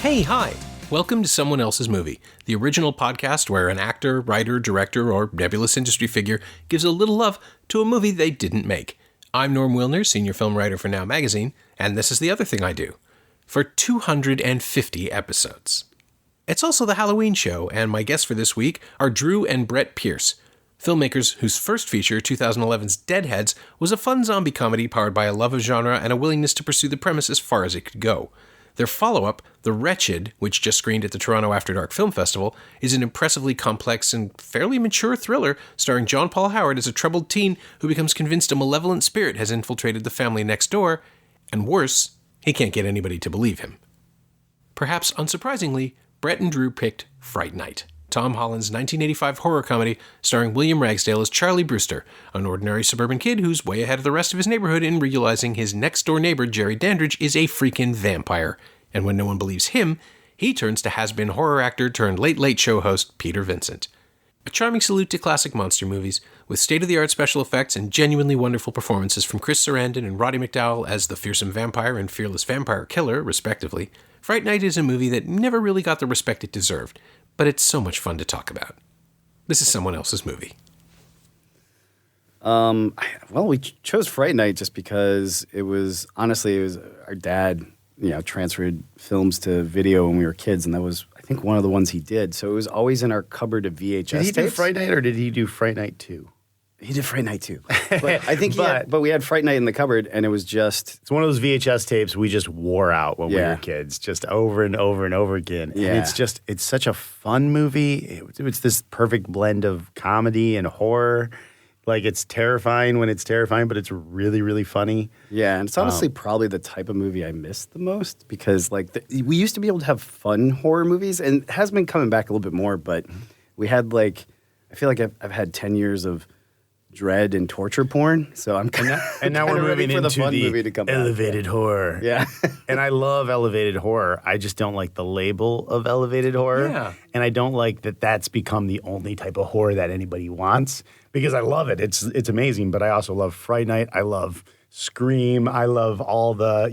Hey, hi! Welcome to Someone Else's Movie, the original podcast where an actor, writer, director, or nebulous industry figure gives a little love to a movie they didn't make. I'm Norm Wilner, senior film writer for Now Magazine, and this is the other thing I do. For 250 episodes. It's also the Halloween show, and my guests for this week are Drew and Brett Pierce, filmmakers whose first feature, 2011's Deadheads, was a fun zombie comedy powered by a love of genre and a willingness to pursue the premise as far as it could go. Their follow-up, The Wretched, which just screened at the Toronto After Dark Film Festival, is an impressively complex and fairly mature thriller starring John Paul Howard as a troubled teen who becomes convinced a malevolent spirit has infiltrated the family next door, and worse, he can't get anybody to believe him. Perhaps unsurprisingly, Brett and Drew picked Fright Night, Tom Holland's 1985 horror comedy starring William Ragsdale as Charley Brewster, an ordinary suburban kid who's way ahead of the rest of his neighborhood in realizing his next-door neighbor, Jerry Dandridge, is a freaking vampire. And when no one believes him, he turns to has-been horror actor turned late-late show host Peter Vincent. A charming salute to classic monster movies, with state-of-the-art special effects and genuinely wonderful performances from Chris Sarandon and Roddy McDowall as the fearsome vampire and fearless vampire killer, respectively. Fright Night is a movie that never really got the respect it deserved, but it's so much fun to talk about. This is Someone Else's Movie. Well, we chose Fright Night just because it was our dad, transferred films to video when we were kids, and that was, I think, one of the ones he did. So it was always in our cupboard of VHS tapes. Did he do Fright Night, or did he do Fright Night 2? He did Fright Night 2. But I think we had Fright Night in the cupboard, and it was just... It's one of those VHS tapes we just wore out when we were kids, just over and over and over again. Yeah. And it's such a fun movie. It's this perfect blend of comedy and horror. Like, it's terrifying when it's terrifying, but it's really, really funny. Yeah, and it's honestly probably the type of movie I miss the most because, we used to be able to have fun horror movies, and it has been coming back a little bit more, but we had, I feel like I've had 10 years of dread and torture porn, so I'm kind of and now we're moving into the elevated horror. Yeah. And I love elevated horror. I just don't like the label of elevated horror. Yeah. And I don't like that that's become the only type of horror that anybody wants because I love it. It's amazing, but I also love Fright Night. I love Scream. I love all the,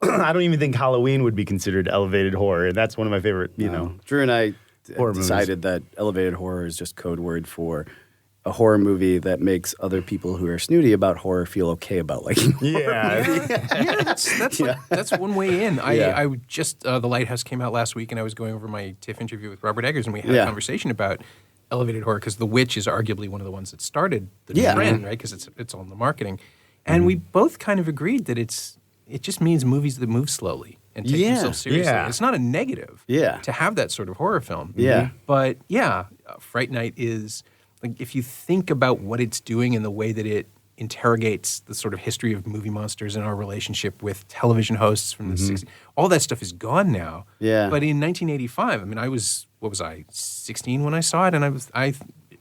I don't even think Halloween would be considered elevated horror. And that's one of my favorite, Drew and I horror decided that elevated horror is just code word for a horror movie that makes other people who are snooty about horror feel okay about liking horror. That's one way in. I just The Lighthouse came out last week, and I was going over my TIFF interview with Robert Eggers, and we had a conversation about elevated horror because The Witch is arguably one of the ones that started the trend, right? Because it's on the marketing, and we both kind of agreed that it just means movies that move slowly and take themselves seriously. Yeah. It's not a negative to have that sort of horror film. Yeah. But Fright Night is. Like, if you think about what it's doing and the way that it interrogates the sort of history of movie monsters and our relationship with television hosts from the 60s, all that stuff is gone now. Yeah. But in 1985, I was 16 when I saw it, and I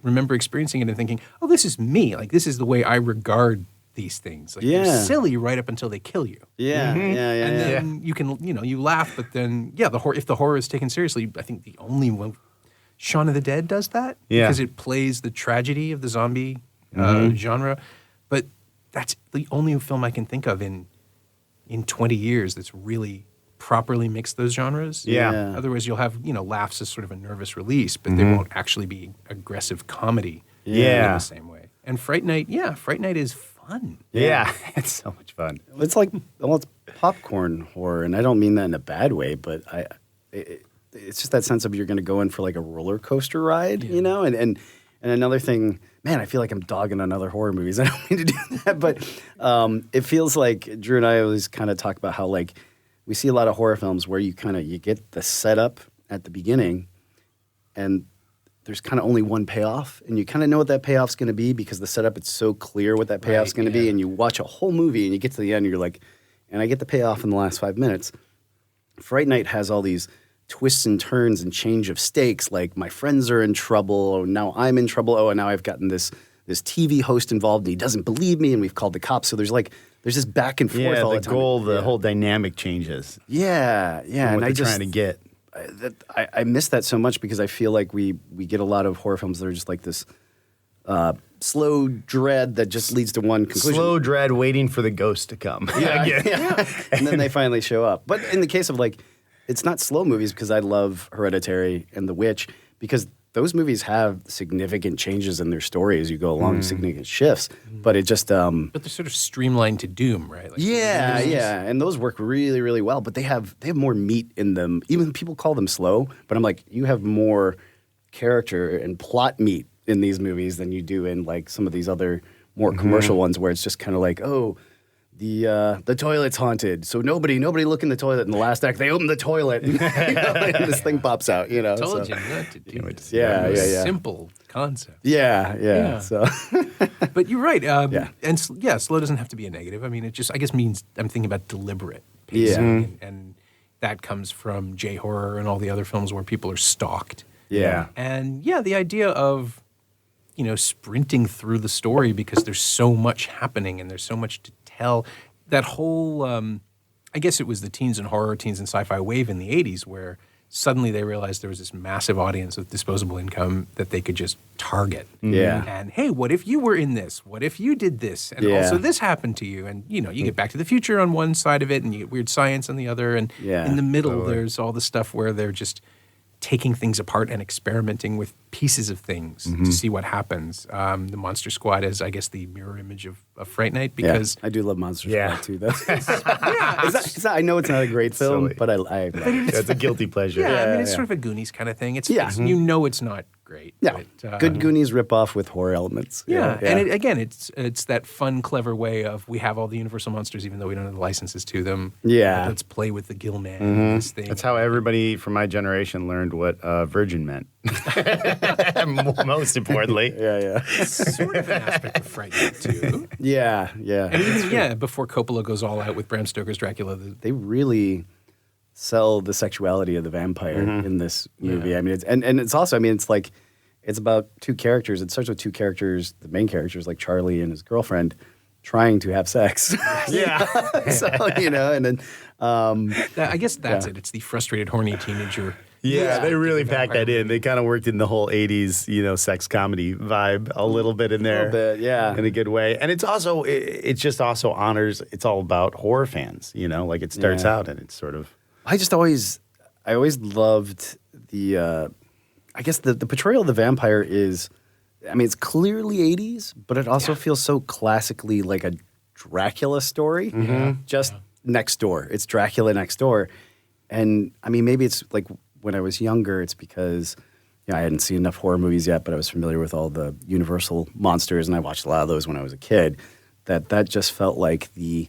remember experiencing it and thinking, oh, this is me. Like, this is the way I regard these things. Like, they're silly right up until they kill you. Yeah, And then you can, you laugh, but then, if the horror is taken seriously, I think the only one... Shaun of the Dead does that because it plays the tragedy of the zombie genre. But that's the only film I can think of in 20 years that's really properly mixed those genres. Yeah. Otherwise, you'll have, laughs as sort of a nervous release, but they won't actually be aggressive comedy in the same way. And Fright Night is fun. Yeah. It's so much fun. It's it's popcorn horror, and I don't mean that in a bad way, but it's just that sense of you're going to go in for a roller coaster ride, And another thing, man, I feel like I'm dogging on other horror movies. I don't mean to do that, but it feels like Drew and I always kind of talk about how we see a lot of horror films where you get the setup at the beginning, and there's kind of only one payoff, and you kind of know what that payoff's going to be because the setup, it's so clear what that payoff's going to be, and you watch a whole movie and you get to the end, and you're like, and I get the payoff in the last 5 minutes. Fright Night has all these twists and turns and change of stakes, like my friends are in trouble, oh, now I'm in trouble, and now I've gotten this TV host involved, and he doesn't believe me, and we've called the cops. So there's this back and forth all the time. The whole dynamic changes. Yeah. And what they're trying to get. I miss that so much because I feel like we get a lot of horror films that are just like this slow dread that just leads to one conclusion. Slow dread waiting for the ghost to come. And then they finally show up. But in the case of it's not slow movies because I love Hereditary and The Witch because those movies have significant changes in their story as you go along, significant shifts. But it just But they're sort of streamlined to doom, right? Like, and those work really, really well. But they have more meat in them. Even people call them slow, but I'm like, you have more character and plot meat in these movies than you do in like some of these other more commercial ones where it's just kind of like, oh, the toilet's haunted, so nobody look in the toilet. In the last act, they open the toilet, and, and this thing pops out. You know, told you not to do this. Yeah. Simple concept. Yeah. So, but you're right. And slow doesn't have to be a negative. I mean, it just I guess means I'm thinking about deliberate pacing, and that comes from J-horror and all the other films where people are stalked. Yeah. And the idea of sprinting through the story because there's so much happening and there's so much to tell. That whole, I guess it was the teens and horror, teens and sci-fi wave in the 80s where suddenly they realized there was this massive audience with disposable income that they could just target. Yeah. And, hey, what if you were in this? What if you did this? And also this happened to you? And, you get Back to the Future on one side of it and you get Weird Science on the other. And in the middle, there's all the stuff where they're just taking things apart and experimenting with pieces of things to see what happens. The Monster Squad is, I guess, the mirror image of Fright Night because I do love Monster Squad too. Though. it's I know it's not a great film, silly. but I It's a guilty pleasure. I mean, it's sort of a Goonies kind of thing. It's it's not great. Yeah, but, good Goonies ripoff with horror elements. And it's that fun, clever way of we have all the Universal monsters, even though we don't have the licenses to them. Yeah. Let's play with the Gillman and this thing. That's how everybody from my generation learned what virgin meant. Most importantly. Sort of an aspect of Fright Night too. Yeah. And even before Coppola goes all out with Bram Stoker's Dracula, they really sell the sexuality of the vampire in this movie. I mean, it's also, I mean, it's like, it's about two characters. It starts with two characters, the main characters, like Charlie and his girlfriend, trying to have sex. So, and then... I guess that's it. It's the frustrated, horny teenager. Yeah, they really packed that in. They kind of worked in the whole 80s, sex comedy vibe a little bit in there. A little bit, yeah. In a good way. And it's also, it just also honors, it's all about horror fans, like it starts out and it's sort of... I always loved the, I guess the portrayal of the vampire is, I mean, it's clearly 80s, but it also feels so classically like a Dracula story. Just next door. It's Dracula next door. And I mean, maybe it's like when I was younger, it's because I hadn't seen enough horror movies yet, but I was familiar with all the Universal monsters, and I watched a lot of those when I was a kid. That just felt like the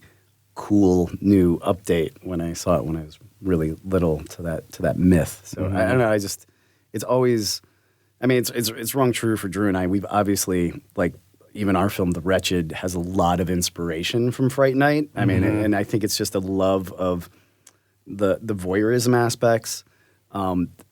cool new update when I saw it when I was really little to that myth. So I don't know. It's always, I mean, it's rung true for Drew and I. We've obviously, like, even our film, The Wretched, has a lot of inspiration from Fright Night. I mean, and I think it's just a love of the voyeurism aspects.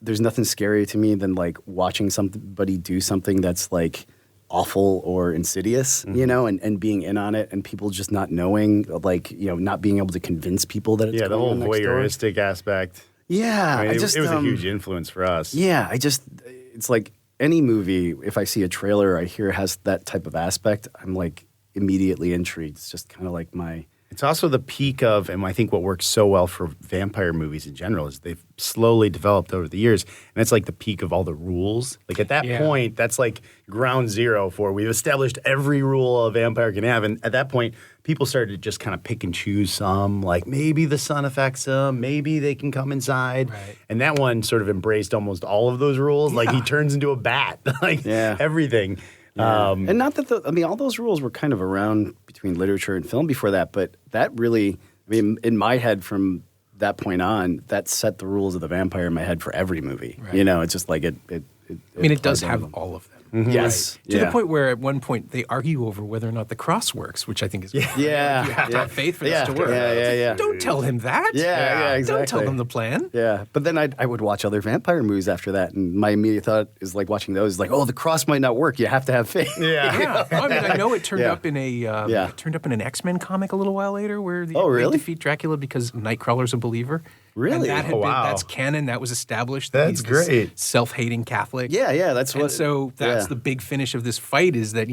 There's nothing scarier to me than like watching somebody do something that's like awful or insidious, and being in on it and people just not knowing, like, not being able to convince people that it's the whole on next door. voyeuristic aspect. Yeah. I mean, it was a huge influence for us. Yeah. It's like any movie, if I see a trailer or I hear it has that type of aspect, I'm like immediately intrigued. It's just kind of like my... It's also the peak of, and I think what works so well for vampire movies in general is they've slowly developed over the years, and it's like the peak of all the rules. Like at that point, that's like ground zero for we've established every rule a vampire can have, and at that point, people started to just kind of pick and choose some, like maybe the sun affects them, maybe they can come inside, and that one sort of embraced almost all of those rules. Like he turns into a bat, everything. Yeah. And not that all those rules were kind of around between literature and film before that, but that really, I mean, in my head from that point on, that set the rules of the vampire in my head for every movie. Right. It's just like it does have all of them. Yes. Right. To the point where at one point they argue over whether or not the cross works, which I think is you have to have faith for this to work. Yeah. Don't tell him that. Yeah, exactly. Don't tell them the plan. Yeah. But then I would watch other vampire movies after that, and my immediate thought is like watching those is like, oh, the cross might not work. You have to have faith. Well, I mean, I know it turned up in an X-Men comic a little while later where they defeat Dracula because Nightcrawler's a believer. Really? And that's canon. That was established. That's great. Self-hating Catholic. Yeah. That's what. And so that's the big finish of this fight is that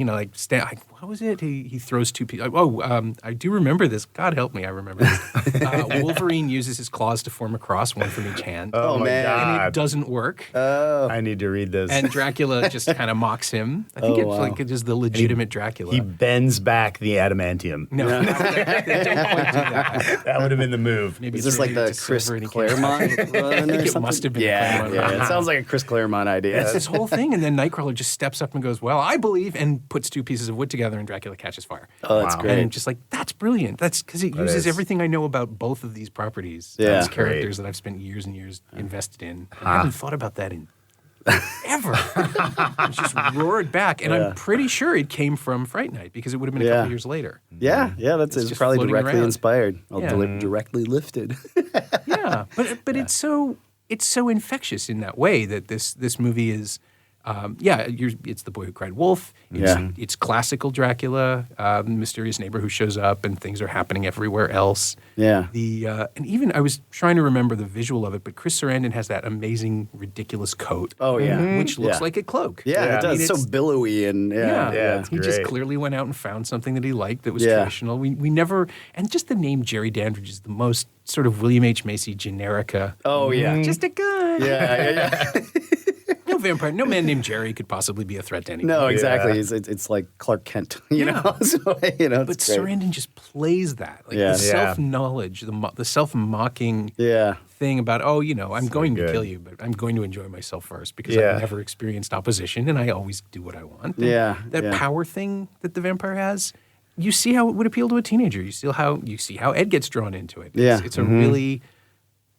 what was it? He throws two people. I do remember this. God help me, I remember this. Wolverine uses his claws to form a cross, one from each hand. Oh, my man. God. And it doesn't work. I need to read this. And Dracula just kind of mocks him. I think it's just the legitimate Dracula. He bends back the adamantium. No, they don't quite do that. That would have been the move. Maybe Is it's this like related the to Chris silver and he Claremont can't- run I or think it something? must have been the Yeah, Claremont yeah. run. It sounds like a Chris Claremont idea. It's this whole thing, and then Nightcrawler just steps up and goes, "Well, I believe," and puts two pieces of wood together, and Dracula catches fire. Oh, that's Wow. great. And just like, that's brilliant. That's because it uses is. everything I know about both of these properties. Yeah. These Great. characters that I've spent years and years invested in. I haven't thought about that in ever. It's just roared back, and I'm pretty sure it came from Fright Night because it would have been a couple years later. Yeah, that's It's it's just probably floating directly around. inspired. Yeah. Directly lifted. Yeah, but it's so infectious in that way that this movie is. It's the boy who cried wolf. It's classical Dracula, mysterious neighbor who shows up and things are happening everywhere else. Yeah. And even I was trying to remember the visual of it, but Chris Sarandon has that amazing, ridiculous coat. Oh, yeah. which looks Yeah. like a cloak. Yeah, Yeah. it does. I mean, So billowy and it's he just great. clearly went out and found something that he liked that was Yeah. traditional. We never, and just the name Jerry Dandridge is the most sort of William H. Macy generica. Oh, yeah. Just a guy. Yeah. No vampire, no man named Jerry could possibly be a threat to anyone. No, exactly. Yeah. It's like Clark Kent, you know? So, But it's great. Sarandon just plays that. Like Yeah. the self-knowledge, the self-mocking Yeah. thing about, I'm going to good. kill you, but I'm going to enjoy myself first because Yeah. I've never experienced opposition and I always do what I want. And Yeah, that yeah. power thing that the vampire has, you see how it would appeal to a teenager. You see how Ed gets drawn into it. Yeah. It's a really,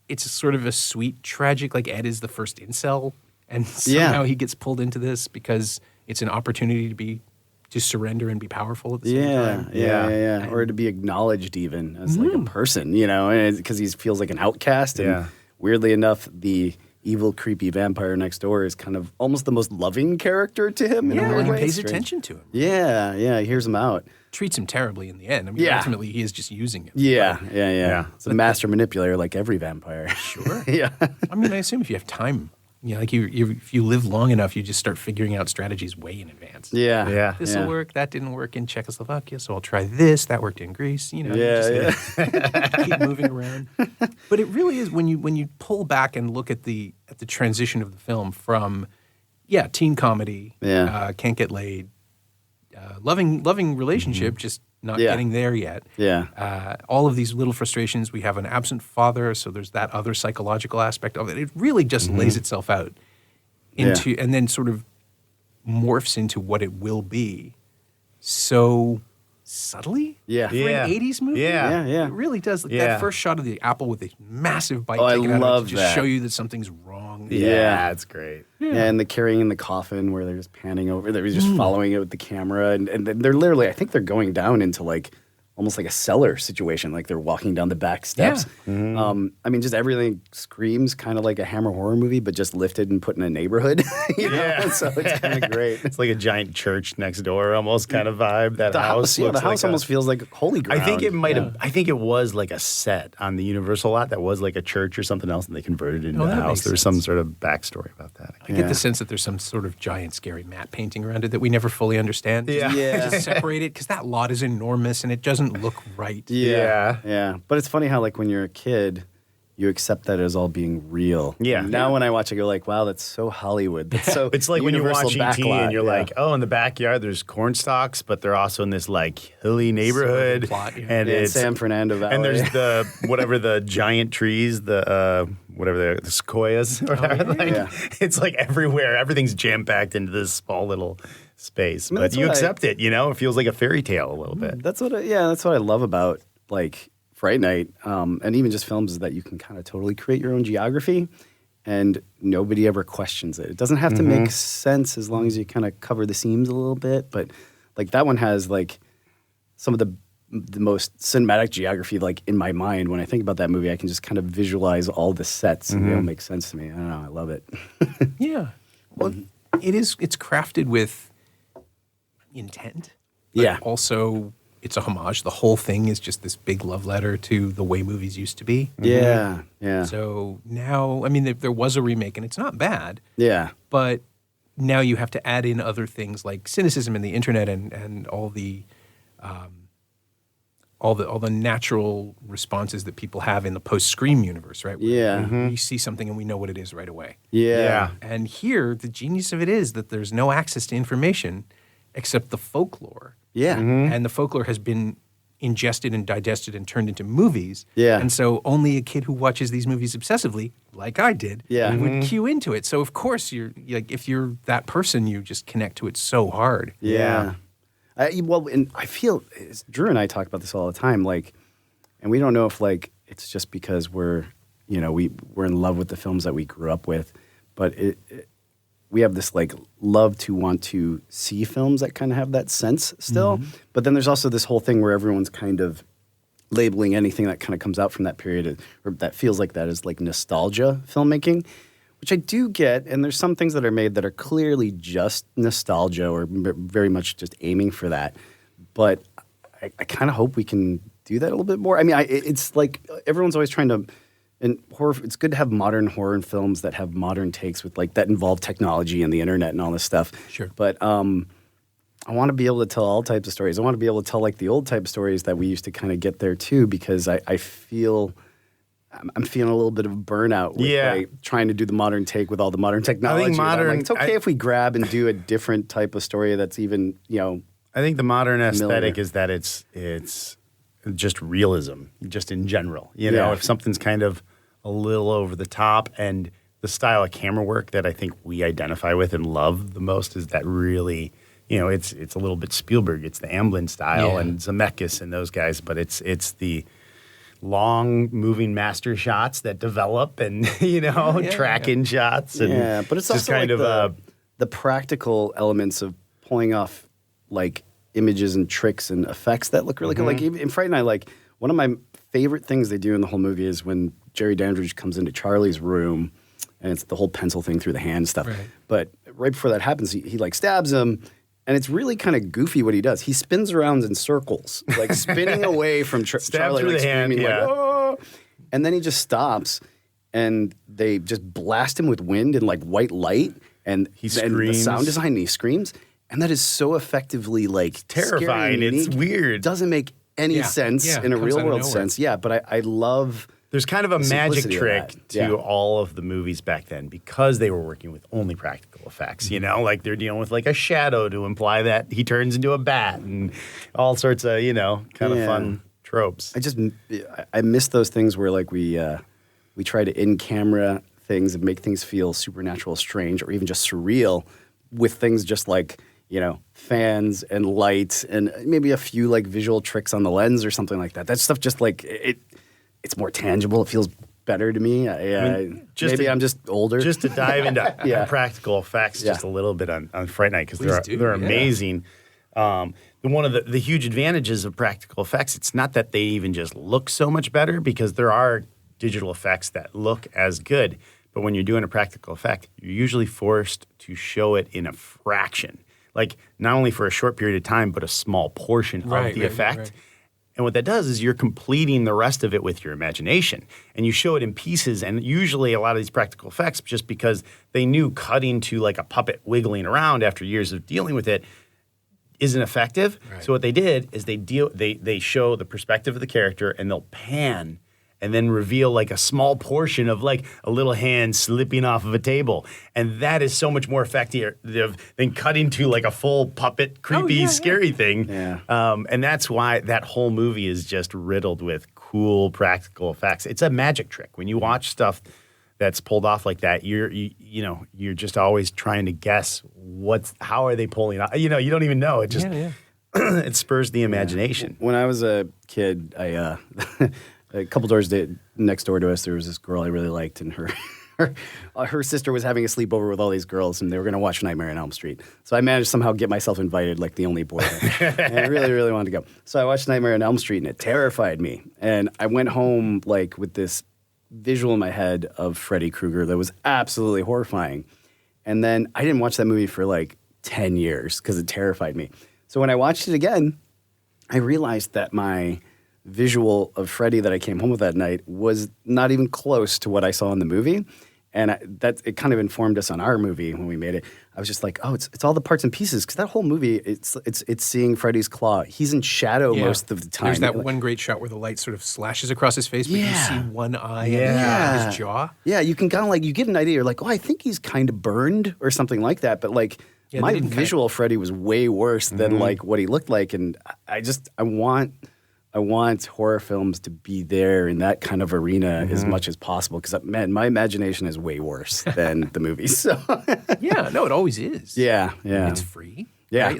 it's a sort of a sweet, tragic, like Ed is the first incel and somehow he gets pulled into this because it's an opportunity to surrender and be powerful at the same time. Yeah. Or to be acknowledged even as like a person, you know, because he feels like an outcast. And weirdly enough, the evil, creepy vampire next door is kind of almost the most loving character to him. In a Yeah, weird he way. pays Strange. attention to him. Yeah, he hears him out. Treats him terribly in the end. I mean, Yeah. ultimately, he is just using him. Yeah. Yeah. It's a master manipulator like every vampire. Sure. Yeah. I mean, I assume if you have time, like if you live long enough, you just start figuring out strategies way in advance. Yeah. Yeah. This will work. That didn't work in Czechoslovakia, so I'll try this. That worked in Greece. You just keep moving around. But it really is when you pull back and look at the transition of the film from teen comedy, can't get laid, loving relationship, just not getting there yet. Yeah. All of these little frustrations. We have an absent father, so there's that other psychological aspect of it. It really just lays itself out into, and then sort of morphs into what it will be so subtly. Yeah. For an 80s movie. Yeah. It really does. Like Yeah. that first shot of the apple with a massive bite Oh, I taken out of it love to just that. show you that something's wrong. Yeah. It's great. Yeah, and the carrying in the coffin where they're just panning over, they're just following it with the camera, and they're literally, I think they're going down into like almost like a cellar situation, like they're walking down the back steps. I mean, just everything screams kind of like a Hammer horror movie, but just lifted and put in a neighborhood. you know? So it's kind of great. It's like a giant church next door, almost kind of vibe. That The house, looks the house like almost feels like holy ground. I think it might have. I think it was like a set on the Universal lot that was like a church or something else, and they converted it into that a house. makes There's some sort of backstory about that. I get the sense that there's some sort of giant, scary matte painting around it that we never fully understand. Yeah. Just separate it because that lot is enormous and it doesn't look right. Yeah. But it's funny how, like, when you're a kid, you accept that as all being real. Yeah. Now when I watch it, I go like, wow, that's so Hollywood. That's so It's like when you Universal watch ET backlot. and you're like, oh, in the backyard there's corn stalks, but they're also in this like hilly neighborhood, plot, yeah. and Yeah, it's San Fernando Valley. and there's the whatever the giant trees, the whatever the sequoias, or whatever. Like, Yeah. it's like everywhere. Everything's jam packed into this small little space, mean, but that's you what accept it. You know, it feels like a fairy tale a little bit. That's what I love about like Fright Night, and even just films, is that you can kind of totally create your own geography, and nobody ever questions it. It doesn't have to make sense as long as you kind of cover the seams a little bit. But like that one has like some of the most cinematic geography. Like in my mind, when I think about that movie, I can just kind of visualize all the sets, and they all make sense to me. I don't know, I love it. Yeah. Well, it's crafted with intent. But Yeah. also, it's a homage. The whole thing is just this big love letter to the way movies used to be. Yeah. So now, I mean, there was a remake, and it's not bad, Yeah. but now you have to add in other things like cynicism and the internet and all the natural responses that people have in the post-Scream universe, right? Where we see something and we know what it is right away. Yeah. And here, the genius of it is that there's no access to information except the folklore. Yeah. And the folklore has been ingested and digested and turned into movies. Yeah. And so only a kid who watches these movies obsessively, like I did, would cue into it. So of course, if you're that person, you just connect to it so hard. Yeah. And I feel Drew and I talk about this all the time, like, and we don't know if like it's just because we're in love with the films that we grew up with, but we have this like love to want to see films that kind of have that sense still. But then there's also this whole thing where everyone's kind of labeling anything that kind of comes out from that period or that feels like that as like nostalgia filmmaking, which I do get. And there's some things that are made that are clearly just nostalgia or very much just aiming for that. But I kind of hope we can do that a little bit more. I mean, it's like everyone's always trying to. And horror, it's good to have modern horror films that have modern takes with like that involve technology and the internet and all this stuff. Sure. But I want to be able to tell all types of stories. I want to be able to tell like the old type of stories that we used to kind of get there too, because I feel I'm feeling a little bit of burnout with like, trying to do the modern take with all the modern technology. I think modern. It's okay if we grab and do a different type of story that's even I think the modern aesthetic is that it's just realism, just in general. You know, if something's kind of a little over the top, and the style of camera work that I think we identify with and love the most is that really, it's a little bit Spielberg. It's the Amblin style and Zemeckis and those guys, but it's the long moving master shots that develop and, track-in shots. And but it's just also kind like of the practical elements of pulling off like images and tricks and effects that look really good. Like in Fright Night, like one of my favorite things they do in the whole movie is when Jerry Dandridge comes into Charlie's room and it's the whole pencil thing through the hand stuff. Right. But right before that happens, he like stabs him, and it's really kind of goofy what he does. He spins around in circles, like spinning away from Charlie, like screaming, like, oh! And then he just stops, and they just blast him with wind and like white light, and he screams. And the sound design, and he screams. And that is so effectively like terrifying. It's weird. Doesn't make any sense in a real world sense. Yeah, but I love. There's kind of a magic trick to all of the movies back then because they were working with only practical effects. Like they're dealing with like a shadow to imply that he turns into a bat and all sorts of kind of fun tropes. I miss those things where like we try to in camera things and make things feel supernatural, strange, or even just surreal with things just like. Fans and lights and maybe a few like visual tricks on the lens or something like that. That stuff just like it's more tangible. It feels better to me. I'm just older. Just to dive into practical effects just a little bit on Fright Night because they're amazing. One of the huge advantages of practical effects, it's not that they even just look so much better because there are digital effects that look as good. But when you're doing a practical effect, you're usually forced to show it in a fraction. Like, not only for a short period of time, but a small portion of the effect. Right. And what that does is you're completing the rest of it with your imagination. And you show it in pieces. And usually a lot of these practical effects, just because they knew cutting to like a puppet wiggling around after years of dealing with it isn't effective. Right. So what they did is they show the perspective of the character and they'll pan and then reveal like a small portion of like a little hand slipping off of a table. And that is so much more effective than cutting to like a full puppet, creepy, scary thing. Yeah. And that's why that whole movie is just riddled with cool practical effects. It's a magic trick. When you watch stuff that's pulled off like that, you're just always trying to guess how are they pulling off. You don't even know. It just it spurs the imagination. When I was a kid, I a couple doors next door to us, there was this girl I really liked, and her sister was having a sleepover with all these girls, and they were going to watch Nightmare on Elm Street. So I managed to somehow get myself invited, like the only boy there. And I really, really wanted to go. So I watched Nightmare on Elm Street, and it terrified me. And I went home like with this visual in my head of Freddy Krueger that was absolutely horrifying. And then I didn't watch that movie for like 10 years because it terrified me. So when I watched it again, I realized that my visual of Freddy that I came home with that night was not even close to what I saw in the movie. And it kind of informed us on our movie when we made it. I was just like, oh, it's all the parts and pieces, because that whole movie, it's seeing Freddy's claw. He's in shadow most of the time. There's that one great shot where the light sort of slashes across his face, but you see one eye and his jaw. Yeah, you can kind of you get an idea. You're like, oh, I think he's kind of burned or something like that. But my visual Freddy was way worse than what he looked like. And I want horror films to be there in that kind of arena as much as possible, because, man, my imagination is way worse than the movies. So. Yeah, no, it always is. Yeah. It's free. Yeah. Right?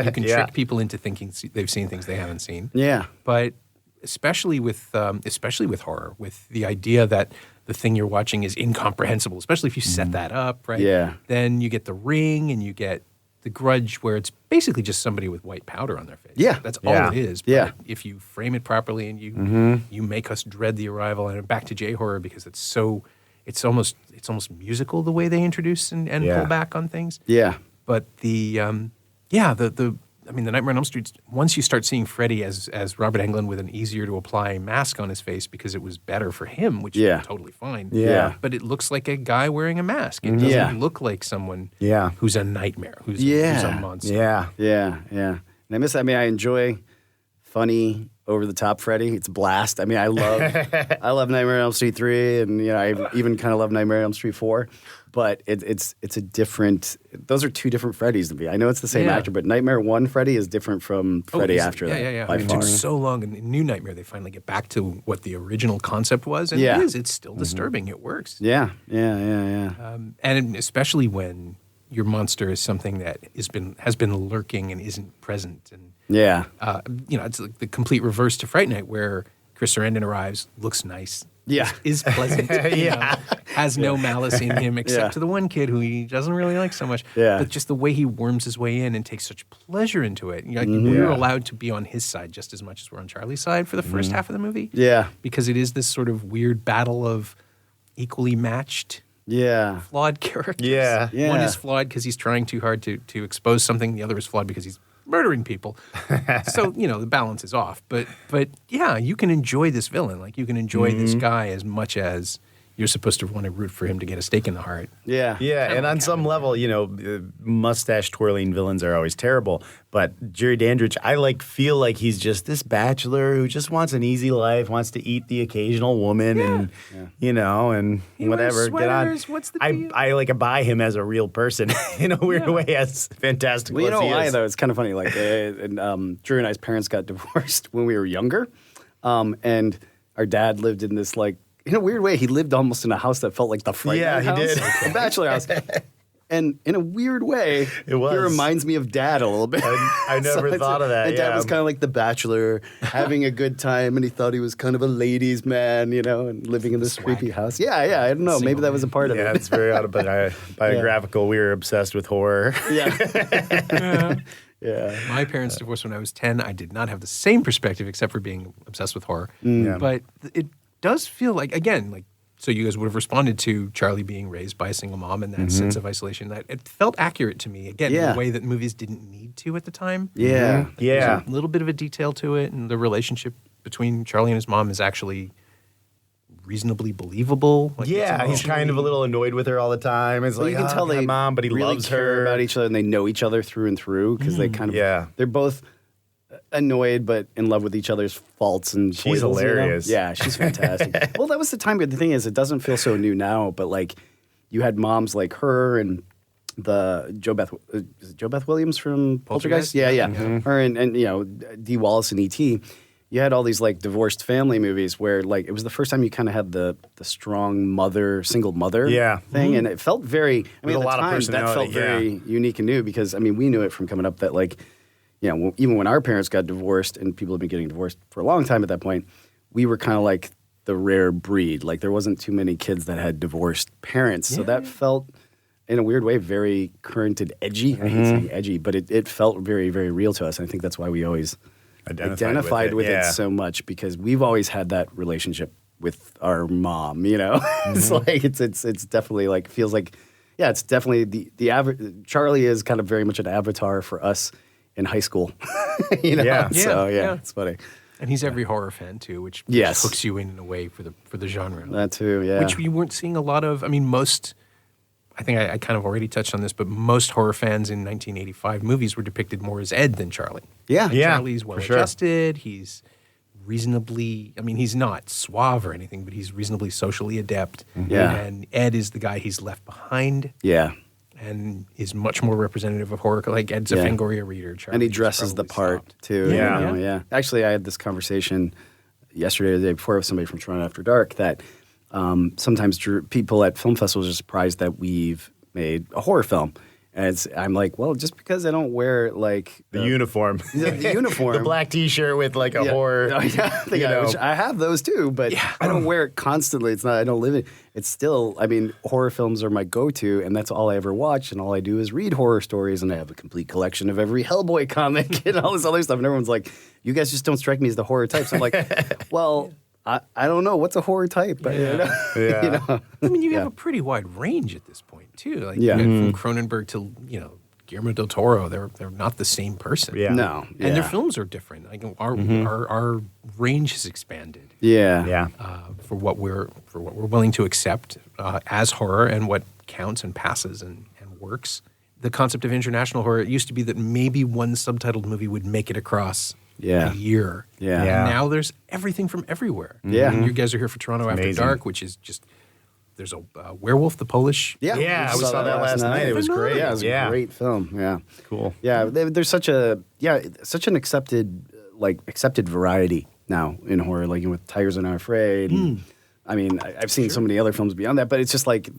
You can trick people into thinking they've seen things they haven't seen. Yeah. But especially with horror, with the idea that the thing you're watching is incomprehensible, especially if you set that up, right? Yeah. Then you get The Ring and you get The Grudge, where it's basically just somebody with white powder on their face. Yeah. That's all it is. But Yeah. if you frame it properly and you make us dread the arrival, and back to J-horror, because it's almost musical the way they introduce and pull back on things. Yeah. But the Nightmare on Elm Street, once you start seeing Freddy as Robert Englund with an easier to apply mask on his face because it was better for him, which is totally fine. Yeah. But it looks like a guy wearing a mask. It doesn't look like someone who's a nightmare, who's a monster. Yeah. And I enjoy funny, over-the-top Freddy. It's a blast. I love Nightmare on Elm Street 3, and I even kind of love Nightmare on Elm Street 4. But it's a different. Those are two different Freddys to me. I know it's the same actor, but Nightmare 1 Freddy is different from Freddy after that. Yeah. It took so long in New Nightmare they finally get back to what the original concept was, and it's still disturbing. It works. Yeah. And especially when your monster is something that has been lurking and isn't present, and it's like the complete reverse to Fright Night, where Chris Sarandon arrives, looks nice. Is pleasant. Has no malice in him, except to the one kid who he doesn't really like so much. But just the way he worms his way in and takes such pleasure into it. We're allowed to be on his side just as much as we're on Charlie's side for the first half of the movie. Yeah. Because it is this sort of weird battle of equally matched flawed characters. Yeah. One is flawed because he's trying too hard to expose something. The other is flawed because he's murdering people. So, the balance is off. But yeah, you can enjoy this villain. You can enjoy this guy as much as you're supposed to want to root for him to get a stake in the heart. Yeah. And on some level, mustache-twirling villains are always terrible. But Jerry Dandridge, I feel like he's just this bachelor who just wants an easy life, wants to eat the occasional woman, and and he whatever. Get on. What's the deal? I buy him as a real person in a weird way, as fantastic. Well, as he why is. though? It's kind of funny. Drew and I's parents got divorced when we were younger, and our dad lived in this in a weird way, he lived almost in a house that felt like the Fright Night house. He did. The bachelor house. And in a weird way, he reminds me of Dad a little bit. I never thought of that. And Dad was kind of like the bachelor, having a good time, and he thought he was kind of a ladies' man, and living in this creepy house. Yeah, I don't know. Maybe that was a part of it. Yeah, it's very autobiographical. We were obsessed with horror. Yeah. My parents divorced when I was 10. I did not have the same perspective, except for being obsessed with horror. But it does feel so you guys would have responded to Charlie being raised by a single mom and that sense of isolation. That it felt accurate to me, in a way that movies didn't need to at the time. Yeah. There's a little bit of a detail to it, and the relationship between Charlie and his mom is actually reasonably believable. He's kind of a little annoyed with her all the time. It's you can tell they mom, but he really loves care her about each other, and they know each other through and through, because they kind of they're both annoyed but in love with each other's faults and she's foibles, hilarious. Yeah, she's fantastic. Well, that was the time, but the thing is, it doesn't feel so new now, but you had moms like her and the Joe Beth Williams from Poltergeist? Yeah. Her and Dee Wallace and E.T. You had all these divorced family movies where it was the first time you kind of had the strong single mother thing, and it felt very. I mean, at the time that felt very unique and new, because we knew it from coming up that even when our parents got divorced, and people have been getting divorced for a long time at that point, we were kind of the rare breed. There wasn't too many kids that had divorced parents, so that felt, in a weird way, very current and edgy. I hate saying edgy, but it felt very, very real to us. And I think that's why we always identified with it so much, because we've always had that relationship with our mom. It's definitely feels like it's definitely the average. Charlie is kind of very much an avatar for us in high school. So it's funny. And he's every horror fan too, which Yes. hooks you in a way for the genre. That too, yeah. Which we weren't seeing a lot of. I mean, I think I kind of already touched on this, but most horror fans in 1985 movies were depicted more as Ed than Charlie. Yeah. Charlie's for sure. well-adjusted. He's reasonably, I mean, he's not suave or anything, but he's reasonably socially adept. Yeah. And Ed is the guy he's left behind Yeah. and is much more representative of horror. Like Ed's a Yeah. Fangoria reader. Charlie And he is dresses the probably part stopped. too. Yeah. You know, yeah. Actually, I had this conversation yesterday or the day before with somebody from Toronto After Dark that sometimes people at film festivals are surprised that we've made a horror film. And I'm like, well, just because I don't wear like The uniform. the uniform. The black T-shirt with like a horror. Oh, yeah. you know. Which I have those too, but I don't wear it constantly. It's not. I don't live it. It's still. I mean, horror films are my go-to, and that's all I ever watch. And all I do is read horror stories, and I have a complete collection of every Hellboy comic and all this other stuff. And everyone's like, "You guys just don't strike me as the horror types." I'm like, well. I don't know. What's a horror type? But, you know, Yeah. you know. I mean, you have a pretty wide range at this point, too. Like, Yeah. from Cronenberg to, Guillermo del Toro, they're not the same person. Yeah. No. Yeah. And their films are different. Like our range has expanded Yeah. Yeah. for what we're willing to accept as horror and what counts and passes and works. The concept of international horror, it used to be that maybe one subtitled movie would make it across Yeah. a year. Yeah. Yeah. And now there's everything from everywhere. Yeah. And you guys are here for Toronto After amazing. Dark, which is just, there's a werewolf, the Polish. Yeah. Yeah, we saw that last night. It was great. Yeah, it was Yeah. a great film. Yeah. Cool. Yeah, there's such an accepted variety now in horror, like with Tigers Are Not Afraid. And, I mean, I've seen so many other films beyond that, but it's just like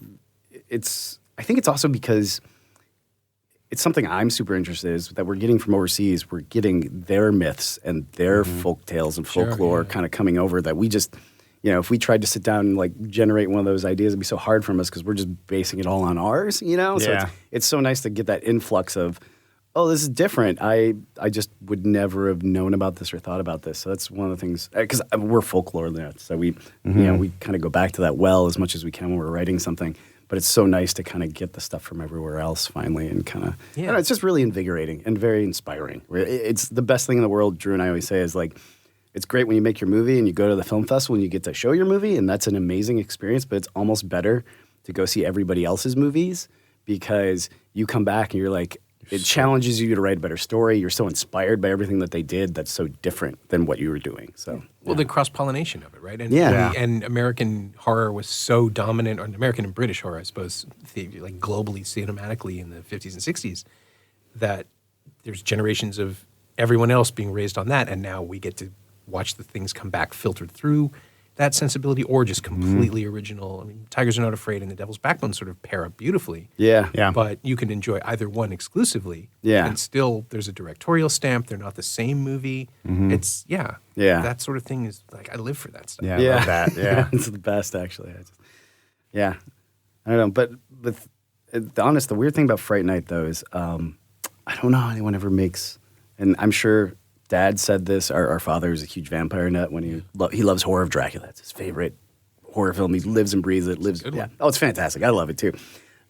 I think it's also because it's something I'm super interested in is that we're getting from overseas. We're getting their myths and their folk tales and folklore kind of coming over that we just, if we tried to sit down and like generate one of those ideas, it'd be so hard from us because we're just basing it all on ours, So Yeah. it's so nice to get that influx of, oh, this is different. I just would never have known about this or thought about this. So that's one of the things, because we're folklore nuts. So we, we kind of go back to that well as much as we can when we're writing something. But it's so nice to kind of get the stuff from everywhere else finally and kind of, it's just really invigorating and very inspiring. It's the best thing in the world, Drew and I always say, is like, it's great when you make your movie and you go to the film festival and you get to show your movie, and that's an amazing experience, but it's almost better to go see everybody else's movies because you come back and you're like, it challenges you to write a better story. You're so inspired by everything that they did that's so different than what you were doing. So, Well, the cross-pollination of it, right? And, Yeah. and American horror was so dominant, or American and British horror, I suppose, like globally, cinematically in the 50s and 60s, that there's generations of everyone else being raised on that, and now we get to watch the things come back filtered through that sensibility or just completely original. I mean, Tigers Are Not Afraid and The Devil's Backbone sort of pair up beautifully. Yeah. But you can enjoy either one exclusively. Yeah. And still, there's a directorial stamp. They're not the same movie. It's, Yeah. that sort of thing is, like, I live for that stuff. Yeah, I love that. Yeah. It's the best, actually. I don't know. But with the weird thing about Fright Night, though, is I don't know how anyone ever makes, and I'm sure Dad said this, our father is a huge vampire nut when he loves Horror of Dracula. It's his favorite horror film. He lives and breathes it. Oh, it's fantastic. I love it, too.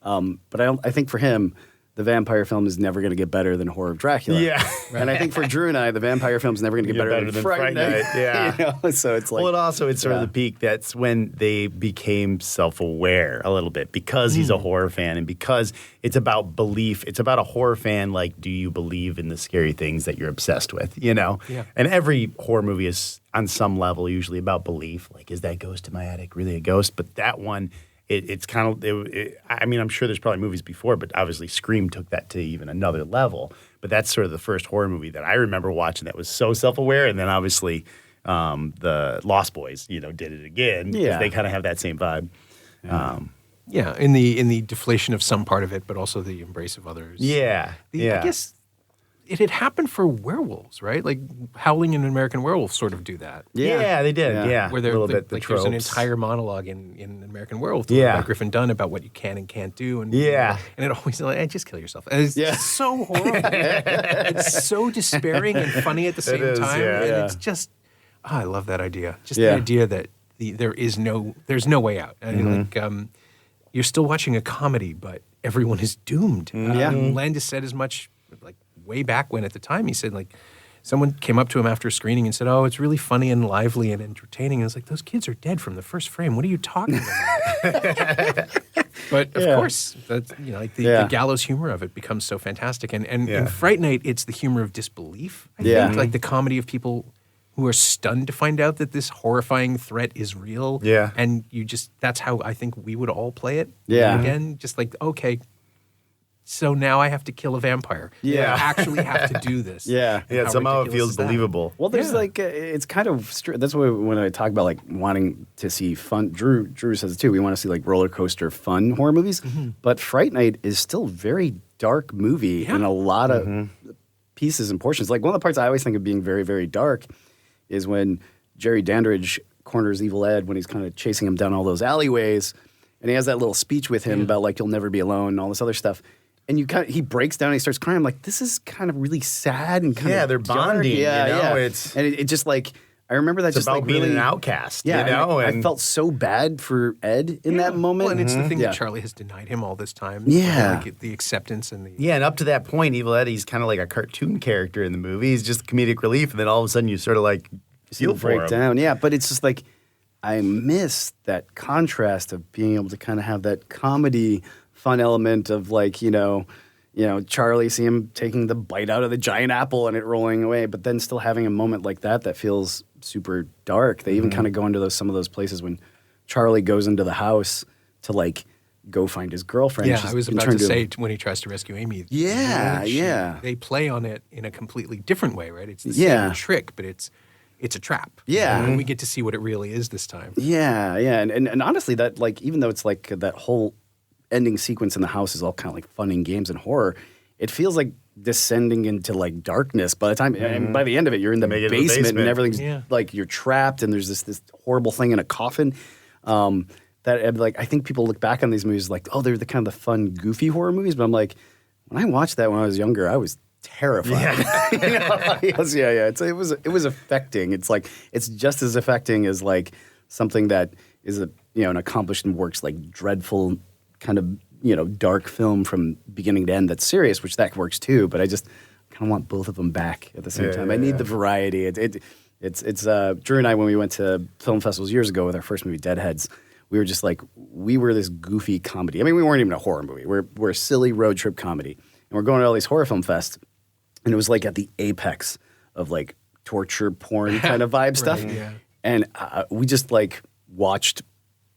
But I think for him, the vampire film is never going to get better than Horror of Dracula. Yeah. And I think for Drew and I, the vampire film is never going to get better than Fright Night. Yeah. So it's like... Well, it's sort of the peak. That's when they became self-aware a little bit because he's a horror fan and because it's about belief. It's about a horror fan, like, do you believe in the scary things that you're obsessed with, Yeah. And every horror movie is, on some level, usually about belief. Like, is that ghost in my attic really a ghost? But that one... It's kind of, I mean, I'm sure there's probably movies before, but obviously Scream took that to even another level. But that's sort of the first horror movie that I remember watching that was so self-aware. And then obviously the Lost Boys, did it again. Yeah. They kind of have that same vibe. Yeah, in the deflation of some part of it, but also the embrace of others. Yeah. I guess it had happened for werewolves, right? Like Howling and American Werewolf sort of do that. Yeah, they did. Yeah. Where a little bit the like there's an tropes. entire monologue in American Werewolf Yeah. by Griffin Dunn about what you can and can't do. And, Yeah. And it always like, hey, just kill yourself. And it's so horrible. It's so despairing and funny at the same is, time. yeah. And Yeah. it's just, I love that idea. Just Yeah. the idea that there's no way out. I mean, like, you're still watching a comedy, but everyone is doomed. Yeah. Landis said as much, like, way back when at the time he said, like, someone came up to him after screening and said, "Oh, it's really funny and lively and entertaining." And I was like, "Those kids are dead from the first frame. What are you talking about?" But of course, that's, the gallows humor of it becomes so fantastic. And in Fright Night, it's the humor of disbelief. I think, like the comedy of people who are stunned to find out that this horrifying threat is real. Yeah. And that's how I think we would all play it. Yeah. Again, just like, okay, so now I have to kill a vampire. Yeah. I actually have to do this. Yeah. Yeah, How somehow it ridiculous feels is that? believable. Well, there's it's kind of that's why when I talk about like wanting to see fun. Drew says it too. We want to see like roller coaster fun horror movies, but Fright Night is still a very dark movie in a lot of pieces and portions. Like one of the parts I always think of being very, very dark is when Jerry Dandridge corners Evil Ed when he's kind of chasing him down all those alleyways, and he has that little speech with him about like you'll never be alone and all this other stuff. And he breaks down and he starts crying. I'm like, this is kind of really sad and kind of they're dark. bonding. Yeah. It's And it just like, I remember that it's just about like being really an outcast. Yeah, And I felt so bad for Ed in that moment. Well, and it's the thing that Charlie has denied him all this time. Yeah. Like the acceptance and the... Yeah, and up to that point, Evil Eddie's kind of like a cartoon character in the movie. He's just comedic relief, and then all of a sudden you sort of like feel for break him. down. Yeah, but it's just like I miss that contrast of being able to kind of have that comedy fun element of like, Charlie, see him taking the bite out of the giant apple and it rolling away, but then still having a moment like that feels super dark. They even kind of go into some of those places when Charlie goes into the house to like go find his girlfriend. Yeah, She's I was been about turned to say when he tries to rescue Amy. Yeah. They play on it in a completely different way, right? It's the Yeah. same trick, but it's a trap. Yeah. And we get to see what it really is this time. Yeah, and honestly, that like even though it's like that whole ending sequence in the house is all kind of like fun and games and horror, it feels like descending into like darkness. By the time, and by the end of it, you're in the Make it to the basement and basement. everything's like you're trapped, and there's this horrible thing in a coffin. That like I think people look back on these movies like, oh, they're the kind of the fun, goofy horror movies, but I'm like, when I watched that when I was younger, I was terrified. It was affecting. It's like it's just as affecting as like something that is an accomplished and works like dreadful kind of dark film from beginning to end that's serious, which that works too. But I just kind of want both of them back at the same time. I need the variety. It's Drew and I, when we went to film festivals years ago with our first movie Deadheads, we were just like we were this goofy comedy. I mean, we weren't even a horror movie. We're a silly road trip comedy, and we're going to all these horror film fests. And it was like at the apex of like torture porn kind of vibe stuff. Yeah. And we just like watched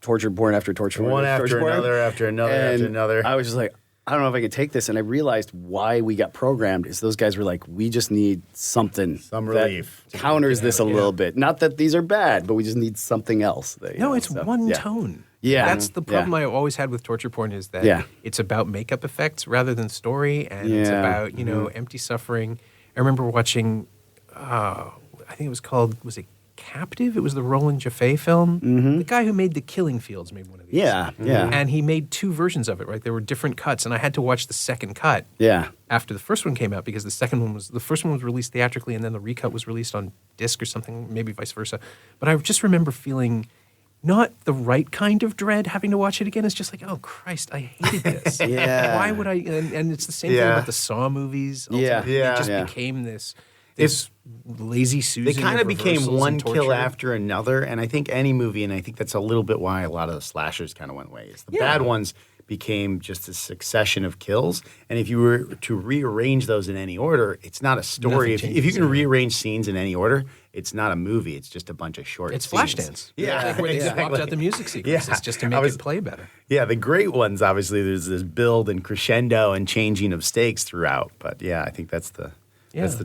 torture porn after torture porn. One after another, after another, after another. I was just like, I don't know if I could take this. And I realized why we got programmed is those guys were like, we just need something. Some that relief. counters this a little bit. Not that these are bad, but we just need something else. It's one tone. Yeah. That's the problem I always had with torture porn is that it's about makeup effects rather than story, and it's about, empty suffering. I remember watching, I think it was it Captive? It was the Roland Jaffe film. The guy who made The Killing Fields made one of these. Yeah. And he made two versions of it, right? There were different cuts, and I had to watch the second cut Yeah. after the first one came out because the first one was released theatrically, and then the recut was released on disc or something, maybe vice versa. But I just remember feeling not the right kind of dread having to watch it again. It's just like, oh, Christ, I hated this. Yeah. Why would I? And it's the same thing about the Saw movies. Yeah. Ultimately. It just became this lazy Susan. They kind of became reversals one and kill torture. after another, and I think any movie, and I think that's a little bit why a lot of the slashers kind of went away. Is the bad ones became just a succession of kills, and if you were to rearrange those in any order, it's not a story. If you can rearrange scenes in any order, it's not a movie. It's just a bunch of short. It's scenes. Flashdance. Yeah, like where they swapped out the music sequences just to make it play better. Yeah, the great ones, obviously, there's this build and crescendo and changing of stakes throughout. But yeah, I think that's the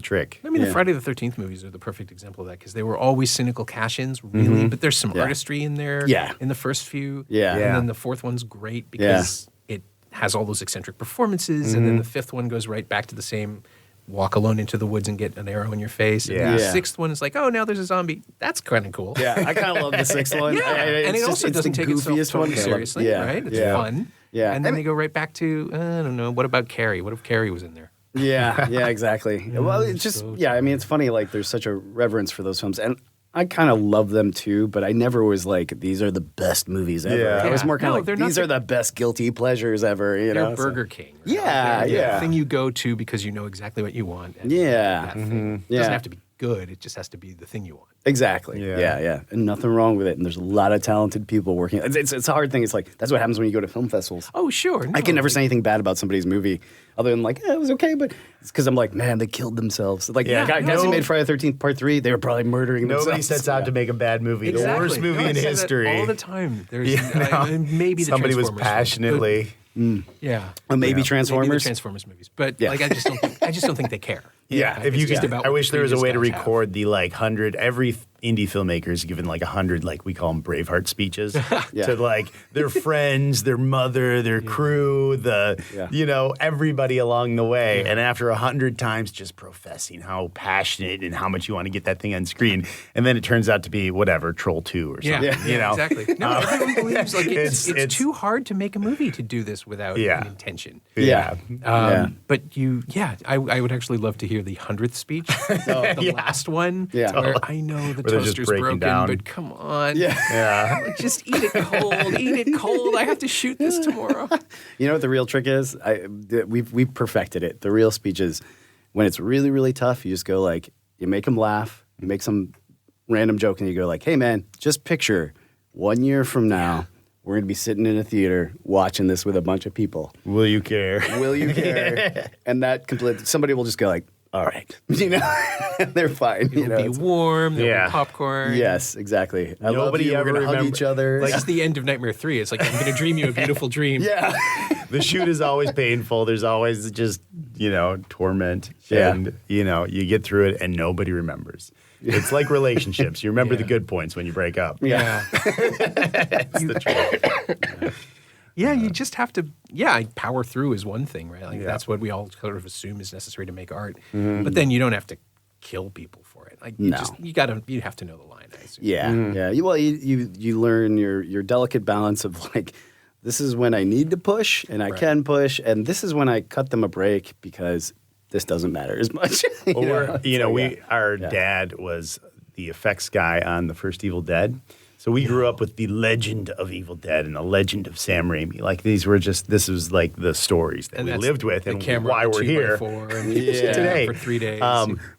trick. I mean, the Friday the 13th movies are the perfect example of that because they were always cynical cash-ins, really. But there's some artistry in there in the first few. Yeah. And then the fourth one's great because it has all those eccentric performances. And then the fifth one goes right back to the same walk alone into the woods and get an arrow in your face. And the sixth one is like, oh, now there's a zombie. That's kind of cool. Yeah, I kind of love the sixth one. And it also doesn't take itself totally seriously, right? It's fun. Yeah. And then they go right back to, I don't know, what about Carrie? What if Carrie was in there? Yeah, exactly. Well, it's just, I mean, it's funny, like, there's such a reverence for those films. And I kind of love them too, but I never was like, these are the best movies ever. Yeah. I was more kind No, of they're like, not these are the best guilty pleasures ever. You They're know, Burger King. Right? Yeah, They're yeah. the thing you go to because you know exactly what you want. And Yeah. that thing. It Yeah. doesn't have to be good. It just has to be the thing you want. Exactly. Yeah. Yeah, and nothing wrong with it. And there's a lot of talented people working. It's a hard thing. It's like that's what happens when you go to film festivals. Oh, sure. I can no, never say anything bad about somebody's movie, other than like, it was okay, but it's because I'm like, man, they killed themselves. Like, Yeah, guys who made Friday the 13th Part 3, they were probably murdering Nobody themselves. sets out to make a bad movie. Exactly. The worst movie No, I in say that history. all the time. There's maybe the Somebody was Transformers film, passionately. but- yeah. Or maybe Maybe the Transformers. Transformers movies, but Yeah. like I just don't think they care. Yeah, if It's you just could, about I what wish there was a previous way to guys have. record the like 100. Every indie filmmaker's given like 100, like we call them Braveheart speeches Yeah. to like their friends, their mother, their crew, everybody along the way. And after 100 times, just professing how passionate and how much you want to get that thing on screen, and then it turns out to be whatever Troll 2 or something. Yeah, exactly. No, everyone believes like it's it's- too hard to make a movie to do this without Yeah. an intention. Yeah. But I would actually love to hear the 100th speech, the last one, Yeah. where I know the Where they're just toaster's breaking broken, down. but come on. Yeah. Yeah. Just eat it cold. Eat it cold. I have to shoot this tomorrow. You know what the real trick is? We've perfected it. The real speech is when it's really, really tough, you just go like, you make them laugh, you make some random joke, and you go like, hey, man, just picture 1 year from now, we're going to be sitting in a theater watching this with a bunch of people. Will you care? Will you care? And somebody will just go like, all right. They're fine. It'll be warm. There'll Yeah. be popcorn. Yes, exactly. I love Nobody you. We're ever going to hug remember- each other. Like it's the end of Nightmare 3. It's like I'm going to dream you a beautiful dream. yeah. The shoot is always painful. There's always just, torment. Yeah. And, you get through it and nobody remembers. It's like relationships. You remember the good points when you break up. Yeah. That's the truth. Yeah, you just have to. Yeah, power through is one thing, right? Like that's what we all sort of assume is necessary to make art. But then you don't have to kill people for it. Like you No. you have to know the line. I assume. Yeah, yeah. You learn your delicate balance of like, this is when I need to push and I can push, and this is when I cut them a break because this doesn't matter as much. Our dad was the effects guy on the first Evil Dead. So we grew up with the legend of Evil Dead and the legend of Sam Raimi. Like this was like the stories that And we that's lived with the and camera why on the we're here 2x4 and today for 3 days.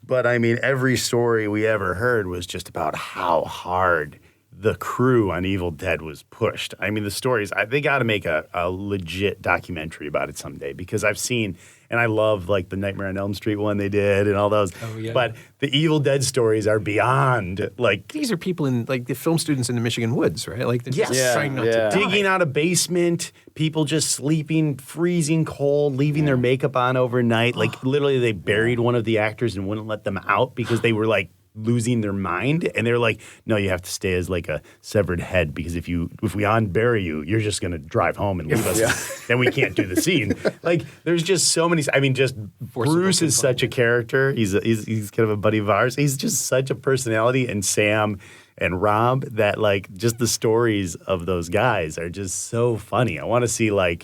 But I mean, every story we ever heard was just about how hard the crew on Evil Dead was pushed. I mean, the stories, they got to make a legit documentary about it someday because I've seen, and I love like the Nightmare on Elm Street one they did and all those. Oh, yeah. But the Evil Dead stories are beyond like These are people in like the film students in the Michigan woods, right? Like they're just Yes. trying not Yeah. to die. digging out a basement, people just sleeping, freezing cold, leaving their makeup on overnight. Like literally they buried one of the actors and wouldn't let them out because they were like losing their mind, and they're like, no, you have to stay as like a severed head because if we unbury you, you're just gonna drive home and leave us. Then we can't do the scene. Like there's just so many. I mean, just Forcible Bruce is such a character. He's kind of a buddy of ours. He's just such a personality, and Sam and Rob, that like just the stories of those guys are just so funny. I want to see I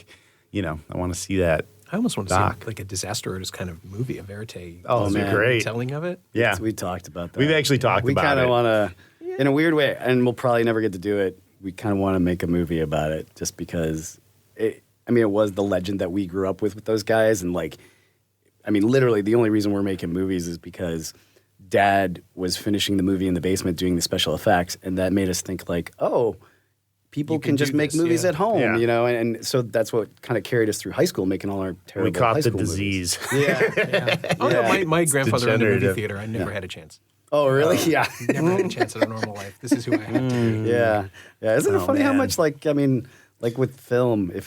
want to see that. I almost want to Doc. see like a disaster artist kind of movie, a verite. Oh, man. great. telling of it. Yeah, We talked about that. we've actually talked We about kind it. of want to, in a weird way, and we'll probably never get to do it. We kind of want to make a movie about it, just because it was the legend that we grew up with those guys, and literally the only reason we're making movies is because Dad was finishing the movie in the basement doing the special effects, and that made us think like, oh, people You can can just do make this, movies yeah. at home, Yeah. And so that's what kind of carried us through high school, making all our terrible We caught high the school movies. disease. Yeah. Oh no, my grandfather owned a movie degenerative. theater. I never had a chance. Oh, really? Yeah. Never had a chance in a normal life. This is who I am. Yeah. Isn't it funny how man. much like with film, if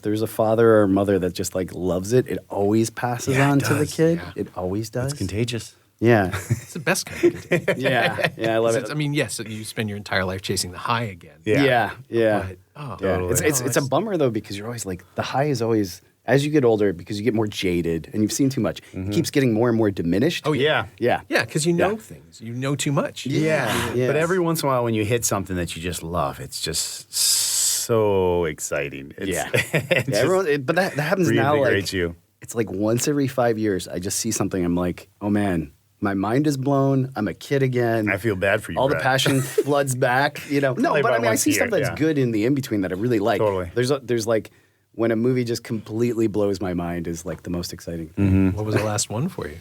there's a father or mother that just like loves it, it always passes Yeah, it on to the does. kid. Yeah. It always does. It's contagious. Yeah. It's the best kind of contagion. Yeah. I love it. I mean, yes, you spend your entire life chasing the high again. Yeah. Yeah. But, oh, Yeah. Totally. It's a bummer though, because you're always like, the high is always, as you get older, because you get more jaded and you've seen too much, it keeps getting more and more diminished. Oh, yeah. Yeah. Yeah, because you know things. You know too much. Yeah. But every once in a while, when you hit something that you just love, it's just so exciting. It's, Yeah. it just But that happens now. reinvigorates Like, you. it's like once every 5 years, I just see something. I'm like, oh man, my mind is blown. I'm a kid again. I feel bad for you. All the Brad. passion floods back. No, Probably but I about mean, I once see a stuff year, that's yeah. good in the in between that I really like. Totally. There's like when a movie just completely blows my mind is like the most exciting thing. Mm-hmm. What was the last one for you?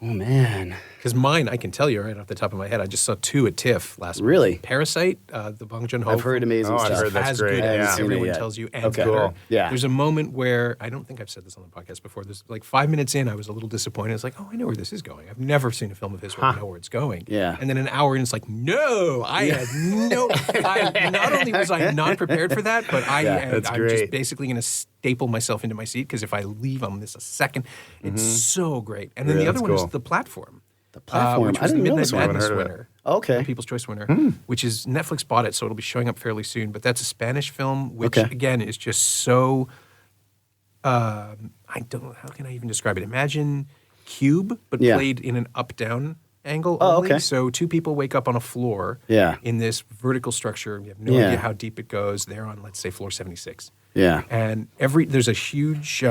Oh man. Because mine, I can tell you right off the top of my head, I just saw 2 at TIFF last week. Really? Parasite, the Bong Joon-ho. I've heard amazing Oh, I've stuff. heard that's as great. good I as haven't seen it everyone yet. tells you, and Okay. better. Cool. Yeah. There's a moment where, I don't think I've said this on the podcast before, there's like 5 minutes in, I was a little disappointed. It's like, oh, I know where this is going. I've never seen a film of his where I know where it's going. Yeah. And then an hour in, it's like, no, I had no, not only was I not prepared for that, but I'm that's just great. basically going to staple myself into my seat because if I leave on this a second, it's so great. And then Really? the other That's one is cool. The Platform. The Platform. Which I was the didn't know Midnight this one. Madness Haven't heard of winner. Okay. The People's Choice winner, which is Netflix bought it, so it'll be showing up fairly soon. But that's a Spanish film, which Okay. again is just so. I don't. How can I even describe it? Imagine Cube, but Yeah. played in an up-down angle. Oh, only. okay. So 2 people wake up on a floor. Yeah. In this vertical structure, you have no Yeah. idea how deep it goes. They're on, let's say, floor 76. Yeah. And there's a huge.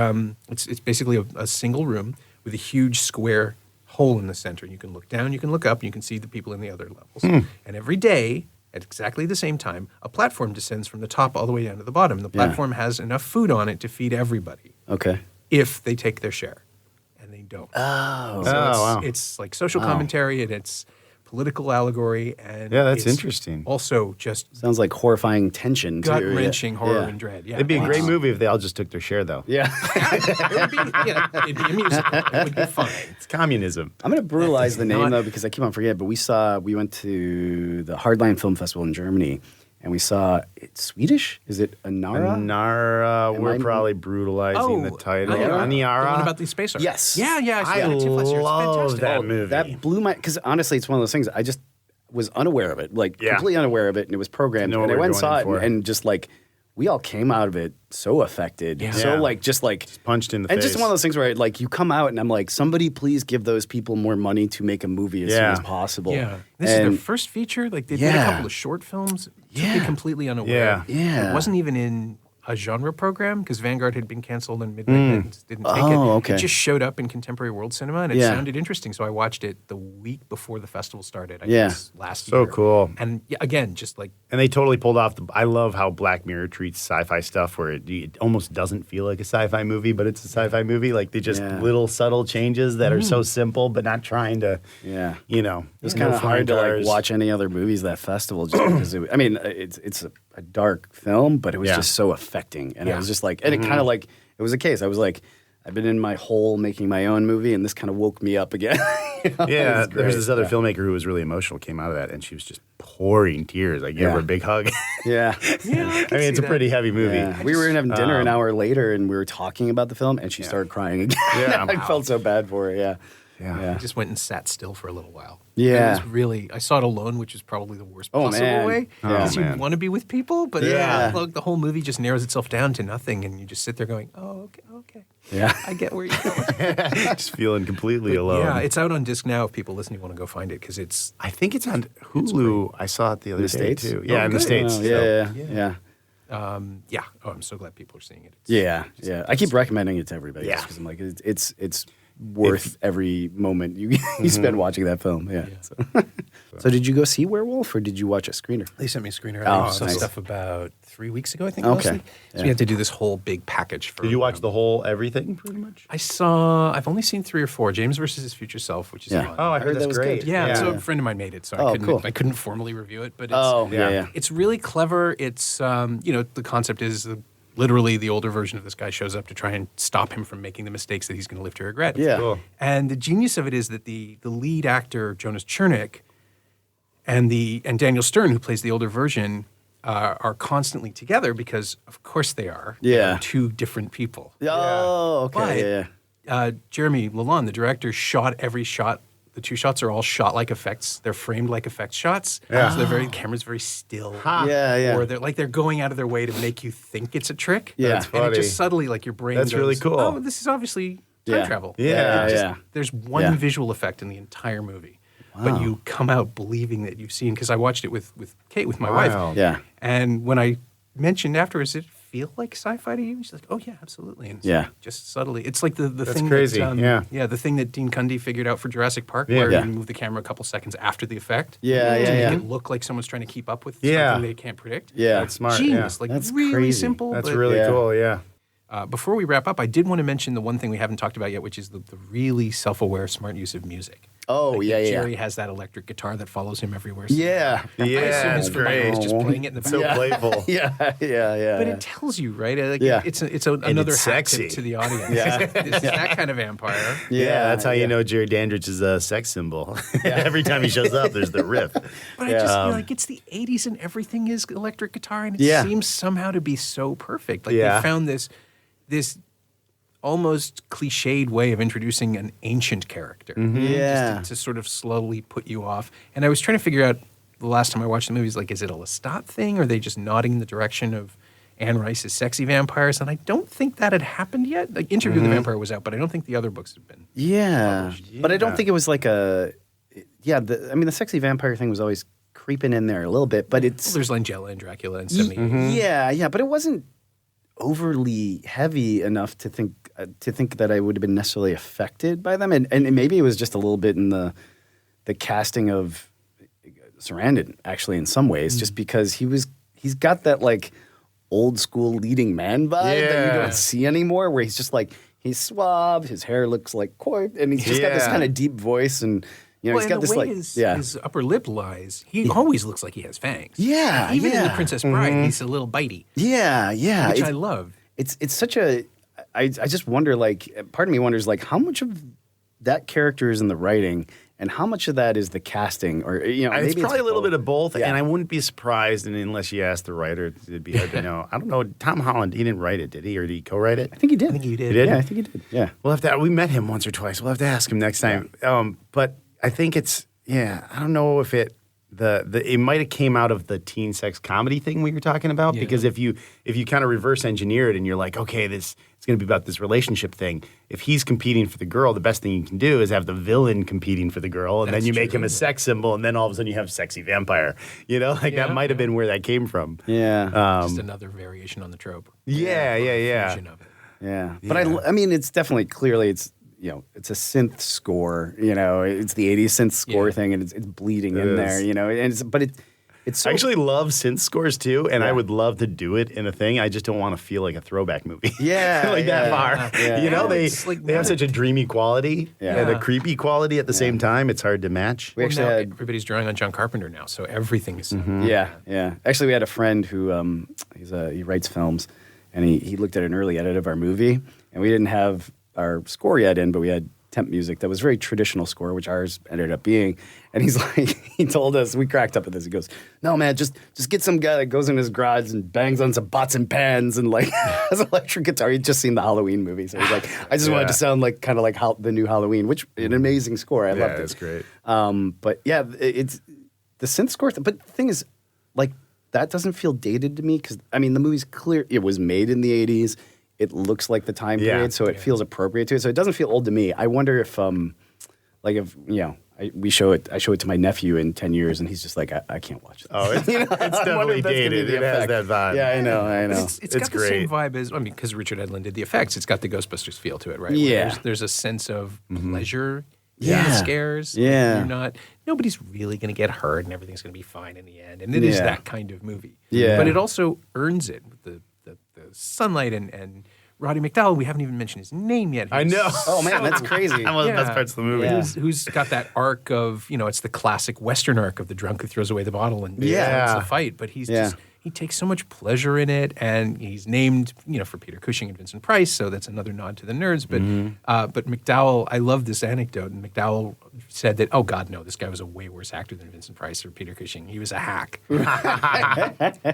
It's basically a single room with a huge square hole in the center. You can look down, you can look up, and you can see the people in the other levels. And every day, at exactly the same time, a platform descends from the top all the way down to the bottom. And the platform has enough food on it to feed everybody Okay. if they take their share, and they don't. Oh. So wow. it's like social commentary and it's political allegory, and Yeah, that's it's interesting. Also, just Sounds like horrifying tension too. gut-wrenching horror Yeah. and dread. Yeah, It'd be a great It's- movie if they all just took their share, though. Yeah. It'd be a musical. It would be fun. It's communism. I'm going to brutalize the name not- though because I keep on forgetting. But we went to the Hardline Film Festival in Germany, and we saw it's Swedish. Is it Anara? Nara, Am we're I- probably brutalizing the title. The Aniara. one about the space opera. Yes. Yeah, I saw I that too last year. It's love fantastic. that movie. That blew my because honestly, it's one of those things I just was unaware of it, like Yeah. completely unaware of it, and it was programmed. Know what And I we were went and saw going it, in for. and just like we all came out of it so affected, Yeah. so Yeah. like just punched in the and face. just one of those things where like you come out and I'm like, somebody please give those people more money to make a movie as soon Yeah. as possible. Yeah. This is their And- first feature. Like they did a Yeah. couple of short films. Took me Yeah. completely unaware. Yeah. Yeah. It wasn't even in a genre program because Vanguard had been canceled and Midnight didn't take it. Oh, okay. It just showed up in contemporary world cinema and it Yeah. sounded interesting. So I watched it the week before the festival started. I Yeah. guess last So year. cool. And yeah, again, just like And they totally pulled off I love how Black Mirror treats sci-fi stuff where it almost doesn't feel like a sci-fi movie, but it's a sci-fi movie. Like they just Yeah. little subtle changes that are so simple, but not trying to, Yeah. It's It's kind of hard to like watch any other movies that festival just because it's a dark film, but it was Yeah. just so affecting, and Yeah. I was just like, and it kind of like it was a case. I was like, I've been in my hole making my own movie, and this kind of woke me up again. Yeah, It was there's this other great. filmmaker who was really emotional, came out of that, and she was just pouring tears. I gave her Yeah. a big hug. Yeah. yeah, I mean, it's a pretty heavy movie. Yeah. We were in having dinner an hour later, and we were talking about the film, and she started crying again. Yeah. I felt so bad for her. Yeah. Yeah. I just went and sat still for a little while. Yeah. It was really, I saw it alone, which is probably the worst Oh, possible man. way. Oh, Because you man. want to be with people, but Yeah. look, the whole movie just narrows itself down to nothing, and you just sit there going, oh, okay. Yeah. I get where you're going. Just feeling completely alone. Yeah, it's out on disc now if people listening want to go find it, because it's, I think it's on Hulu. I saw it the other the day States? too. Oh, Yeah, in the good. States. Oh, so- yeah. yeah. Oh, I'm so glad people are seeing it. It's, Yeah. I keep recommending it to everybody Yeah. because I'm like, it's worth every moment you spend watching that film. Yeah. So did you go see Werewolf or did you watch a screener? They sent me a screener. Oh, I saw nice. stuff about 3 weeks ago, I think, Okay. mostly. So Yeah. we had to do this whole big package for Did you watch the whole everything pretty much? I've only seen 3 or 4. James versus His Future Self, which is Yeah. fun. Oh, I heard heard that that's was great. good. Yeah, so a friend of mine made it, so Oh, I cool. couldn't formally review it, but it's, Yeah. it's really clever. It's the concept is literally the older version of this guy shows up to try and stop him from making the mistakes that he's going to live to regret. Yeah. Cool. And the genius of it is that the lead actor Jonas Chernick and Daniel Stern, who plays the older version, are constantly together because of course they are. Yeah. They're 2 different people. Oh, But okay. Yeah. Jeremy Lalonde, the director, shot every shot. The 2 shots are all shot like effects. They're framed like effects shots. Yeah. So the camera's very still. Yeah. Or they're going out of their way to make you think it's a trick. Yeah. That's And funny. it just subtly, like your brain That's goes, really cool. oh, this is obviously time Yeah. travel. Yeah, And it yeah. There's one Yeah. visual effect in the entire movie. Wow. But you come out believing that you've seen, because I watched it with Kate, with my Wow. wife. Yeah. And when I mentioned afterwards, it feel like sci-fi to you? She's like, oh yeah, absolutely. And Yeah. just subtly. It's like the That's thing crazy. that, the thing that Dean Cundey figured out for Jurassic Park, where you move the camera a couple seconds after the effect to make it look like someone's trying to keep up with something they can't predict. Yeah. That's smart. Genius. Yeah. Like That's really crazy. simple. That's but, really cool. Yeah. Before we wrap up, I did want to mention the one thing we haven't talked about yet, which is the really self-aware, smart use of music. Oh, Jerry has that electric guitar that follows him everywhere. Yeah. I assume it's it's for great. He's just playing it in the So background. playful. Yeah. But it tells you, right? Like, Yeah. It's another it's hack sexy. to the audience. Yeah. This is that kind of vampire. Yeah, that's how you know Jerry Dandridge is a sex symbol. Every time he shows up, there's the riff. But I just feel like it's the 80s and everything is electric guitar, and it Yeah. seems somehow to be so perfect. Like Yeah. they found this almost cliched way of introducing an ancient character. Yeah. Just to sort of slowly put you off. And I was trying to figure out the last time I watched the movies, like, is it a Lestat thing? Or are they just nodding in the direction of Anne Rice's sexy vampires? And I don't think that had happened yet. Like, Interview with the Vampire was out, but I don't think the other books have been. Yeah. But I don't think it was like the sexy vampire thing was always creeping in there a little bit, but it's... Well, there's Langella and Dracula and 78. Yeah, but it wasn't overly heavy enough to think that I would have been necessarily affected by them, and maybe it was just a little bit in the casting of Sarandon, actually, in some ways, just because he's got that like old school leading man vibe that you don't see anymore, where he's just like, he's suave, his hair looks like coy, and he's just got this kind of deep voice, and he's got and this the way like his upper lip lies, he always looks like he has fangs. Yeah, even in The yeah. Princess Bride, he's a little bitey, yeah, which I love. It's such a. I just wonder, like, part of me wonders, like, how much of that character is in the writing, and how much of that is the casting, or maybe It's probably a little both. bit of both, Yeah. and I wouldn't be surprised, and unless you ask the writer, it'd be hard to know. I don't know. Tom Holland, he didn't write it, did he, or did he co-write it? I think he did. I think he did. He did? Yeah, I think he did. Yeah. We'll have to. We met him once or twice. We'll have to ask him next time. But I think it's I don't know if it it might have came out of the teen sex comedy thing we were talking about, because if you kind of reverse engineer it and you're like, okay, it's going to be about this relationship thing. If he's competing for the girl, the best thing you can do is have the villain competing for the girl, and then you make him a sex symbol, and then all of a sudden you have sexy vampire. That might have been where that came from. Yeah. Just another variation on the trope. Yeah. Version of it. Yeah. But I mean, it's definitely clearly it's a synth score. It's the '80s synth score thing, and it's bleeding in there. And it's so I actually love synth scores too, and I would love to do it in a thing. I just don't want to feel like a throwback movie. Yeah, like that far. Yeah. They have such a dreamy quality and a creepy quality at the same time. It's hard to match. We actually now had everybody's drawing on John Carpenter now, so everything is. Yeah. Actually, we had a friend who he writes films, and he looked at an early edit of our movie, and we didn't have our score yet in, but we had temp music that was very traditional score, which ours ended up being. And he's like, he told us, we cracked up at this. He goes, "No, man, just get some guy that goes in his garage and bangs on some pots and pans and like has an electric guitar." He'd just seen the Halloween movie, so he's like, "I just wanted to sound like kind of like the new Halloween," which an amazing score. I loved it. That's great. But yeah, it's the synth score. But the thing is, like, that doesn't feel dated to me, because I mean, the movie's clear. It was made in the '80s. It looks like the time period, so it feels appropriate to it. So it doesn't feel old to me. I wonder if, I show it to my nephew in 10 years, and he's just like, I can't watch this. Oh, it's definitely dated. It has that vibe. Yeah, I know. It's got the same vibe as, because Richard Edlund did the effects. It's got the Ghostbusters feel to it, right? Yeah. Where there's a sense of pleasure. Yeah. The scares. Yeah. Nobody's really going to get hurt, and everything's going to be fine in the end. And it is that kind of movie. Yeah. But it also earns it with the sunlight and Roddy McDowell. We haven't even mentioned his name yet. I know. Oh, man, that's crazy. One of the best parts of the movie. Yeah. Who's got that arc of, it's the classic Western arc of the drunk who throws away the bottle and it's a fight. But he's just, he takes so much pleasure in it, and he's named, for Peter Cushing and Vincent Price, so that's another nod to the nerds. But McDowell, I love this anecdote, and McDowell said that, oh God, no, this guy was a way worse actor than Vincent Price or Peter Cushing. He was a hack.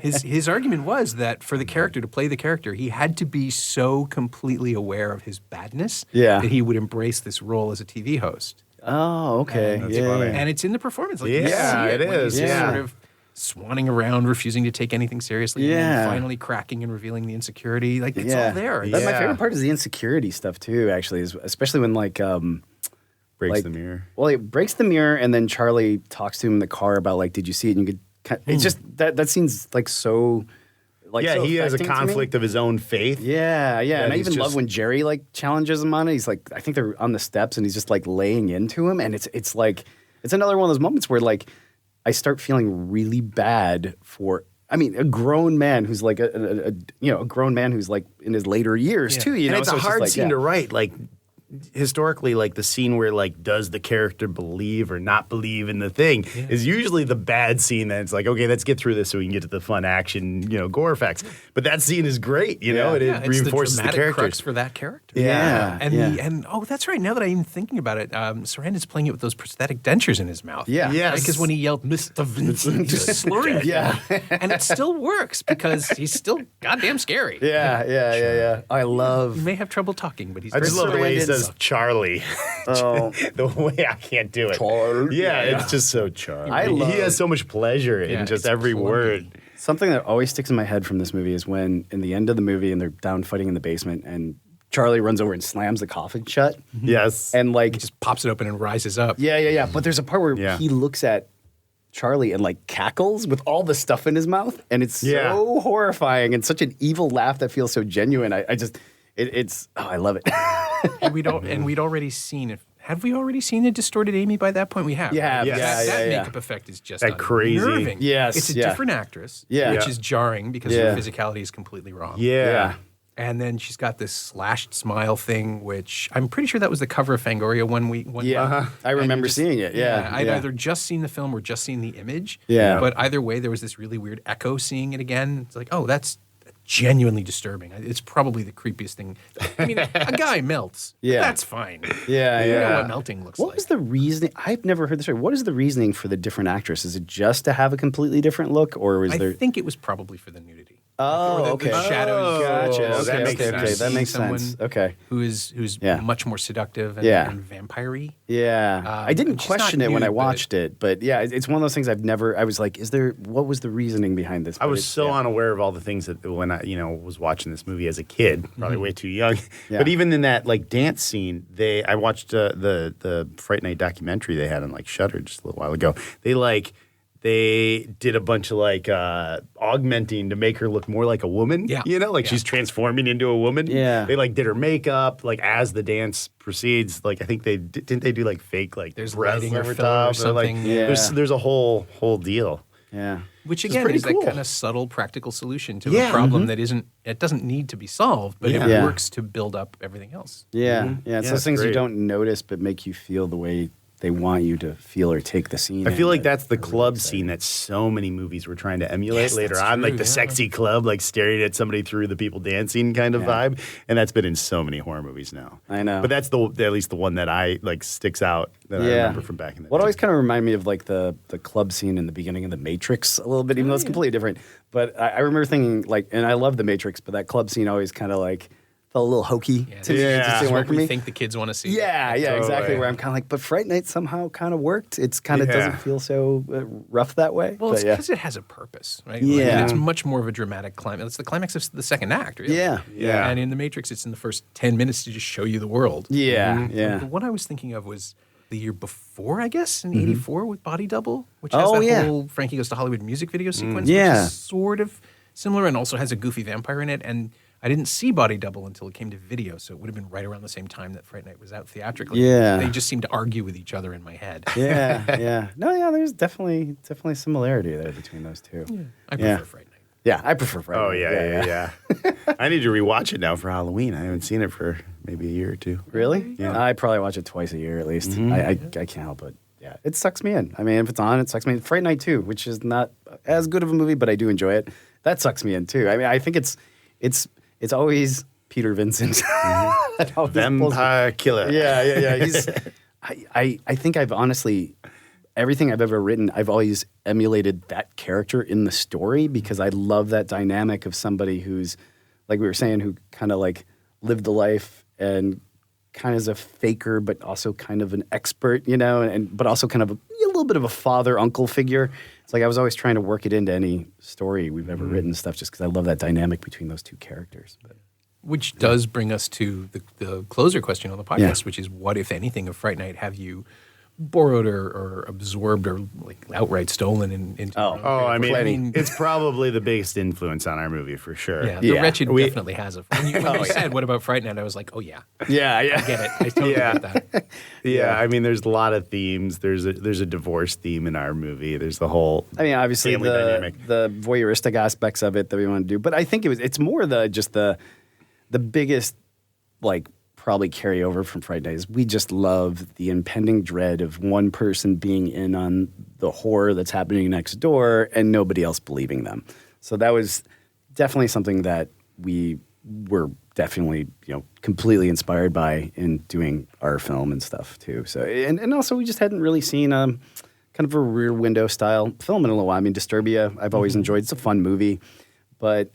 His argument was that for the character to play the character, he had to be so completely aware of his badness that he would embrace this role as a TV host. Oh, okay. And it's in the performance. Like, you see it when is. he's just sort of swanning around, refusing to take anything seriously, and then finally cracking and revealing the insecurity. Like, it's all there. My favorite part is the insecurity stuff too, actually, especially when Breaks the mirror. Well, it breaks the mirror, and then Charlie talks to him in the car about, like, did you see it? And you could it's just that scene's like so like Yeah, so he has a affecting to me. conflict of his own faith. Yeah, yeah. And I he's even love just- when Jerry like challenges him on it. He's like, I think they're on the steps and he's just like laying into him. And it's like, it's another one of those moments where like I start feeling really bad for, I mean, a grown man who's like a grown man who's like in his later years too, you and know. it's So a just hard like, scene yeah. to write. Like historically, like the scene where like does the character believe or not believe in the thing is usually the bad scene. That it's like, okay, let's get through this so we can get to the fun action, gore effects. But that scene is great, Yeah. and it it's reinforces the the, dramatic characters. crux for that character. Yeah. And yeah. and that's right. Now that I'm even thinking about it, Sarandon's playing it with those prosthetic dentures in his mouth. Yeah. Yes. Because when he yelled Mr. Vincent, he's slurring. Yeah. And it still works because he's still goddamn scary. Yeah. I love. He may have trouble talking, but he's I just love the way he Sarandon's- says Charlie. Oh, The way I can't do it. Charlie. Yeah, Yeah. it's just so Charlie. I love- he has so much pleasure Yeah, in just it's every clunky. word. something that always sticks in my head from this movie is when in the end of the movie and they're down fighting in the basement and Charlie runs over and slams the coffin shut Yes. and like just pops it open and rises up. yeah. But there's a part where Yeah. he looks at Charlie and like cackles with all the stuff in his mouth, and it's Yeah. so horrifying and such an evil laugh that feels so genuine. I love it. And we'd already seen it. Had we already seen the distorted Amy by that point? We have. You have, Yes. That yeah. makeup effect is just That crazy- unnerving. Yes, It's a yeah. different actress. Yeah. Which Yeah. is jarring because Yeah. her physicality is completely wrong. Yeah. And then she's got this slashed smile thing, which I'm pretty sure that was the cover of Fangoria one week. I remember seeing it. Yeah, I'd yeah. either just seen the film or just seen the image. Yeah. But either way, there was this really weird echo seeing it again. It's like, oh, that's genuinely disturbing. It's probably the creepiest thing. I mean, a guy melts. Yeah. That's fine. Yeah, You know yeah. what melting looks What like. was the reasoning? I've never heard this story. What is the reasoning for the different actress? Is it just to have a completely different look, or was I there? think it was probably for the nudity. Oh, Or the okay. shadows. Gotcha. Oh, Okay, that makes okay, sense. okay. That Seeing makes someone sense. Okay. Who's Yeah. much more seductive and, Yeah. and vampire-y. Yeah, I didn't she's not question it when I nude, but- watched it, but yeah, it's one of those things I've never. I was like, what was the reasoning behind this? I But was it's- so yeah. unaware of all the things that when I, was watching this movie as a kid, probably way too young. Yeah. But even in that like dance scene, I watched the Fright Night documentary they had on like Shudder just a little while ago. They did a bunch of like augmenting to make her look more like a woman. Yeah. She's transforming into a woman. Yeah. They like did her makeup like as the dance proceeds. Like I think didn't they do like fake like There's breasts lighting or over filler or top? something. Yeah. There's a whole deal. Yeah, Which It's again pretty is that cool. kind of subtle practical solution to Yeah. a problem that it doesn't need to be solved, but it Yeah. works to build up everything else. yeah. It's Yeah, those it's things you great. don't notice, but make you feel the way they want you to feel or take the scene. I feel in like that's the are really club exciting. scene that so many movies were trying to emulate Yes, later that's on, like true, the yeah. sexy club, like staring at somebody through the people dancing kind of Yeah. vibe, and that's been in so many horror movies now. I know. but that's at least the one that I like sticks out that I remember from back in the What day. always kind of remind me of like the club scene in the beginning of The Matrix a little bit, even though it's completely different. But I remember thinking like, and I love The Matrix, but that club scene always kind of like felt a little hokey to me. It Yeah. just That's didn't work what for we me. think the kids want to see. Yeah, exactly. Totally. Where I'm kind of like, but Fright Night somehow kind of worked. It's kind of Yeah. doesn't feel so rough that way. Well, but it's yeah. because it has a purpose, right? Yeah. And it's much more of a dramatic climax. It's the climax of the second act, really. Yeah. Yeah. And in The Matrix, it's in the first 10 minutes to just show you the world. Yeah, But yeah. what I was thinking of was the year before, I guess, in '84 with Body Double, which has Oh, that yeah. whole Frankie Goes to Hollywood music video sequence, Yeah. which is sort of similar and also has a goofy vampire in it. And I didn't see Body Double until it came to video, so it would have been right around the same time that Fright Night was out theatrically. Yeah. They just seemed to argue with each other in my head. Yeah. No, yeah, there's definitely similarity there between those two. I Yeah. prefer Fright Night. Yeah, I prefer Fright Oh Night. yeah. I need to rewatch it now for Halloween. I haven't seen it for maybe a year or two. Really? Yeah. I probably watch it twice a year at least. I can't help it. Yeah, it sucks me in. I mean, if it's on, it sucks me in. Fright Night 2, which is not as good of a movie, but I do enjoy it. That sucks me in too. I mean, I think it's always Peter Vincent. That always pulls me- Vampire Killer. Yeah. He's. I think I've honestly, everything I've ever written, I've always emulated that character in the story because I love that dynamic of somebody who's, like we were saying, who kind of like lived the life and kind of is a faker, but also kind of an expert, but also kind of a little bit of a father uncle figure. It's like I was always trying to work it into any story we've ever written, stuff, just because I love that dynamic between those two characters. But Which does bring us to the closer question on the podcast, which is what, if anything, of Fright Night have you borrowed or absorbed or like outright stolen into. I Plenty. mean, it's probably the biggest influence on our movie for sure. Yeah, the Wretched definitely has it. When you said, what about Fright Night? I was like, oh yeah. Yeah, I get it. I totally get that. Yeah, I mean, there's a lot of themes. There's a divorce theme in our movie. There's the whole obviously family dynamic. the voyeuristic aspects of it that we want to do, but I think it's more the biggest like probably carryover from Fright Night is we just love the impending dread of one person being in on the horror that's happening next door and nobody else believing them. So that was definitely something that we were definitely, completely inspired by in doing our film and stuff too. So and also we just hadn't really seen kind of a Rear Window style film in a little while. I mean, Disturbia I've always enjoyed. It's a fun movie, but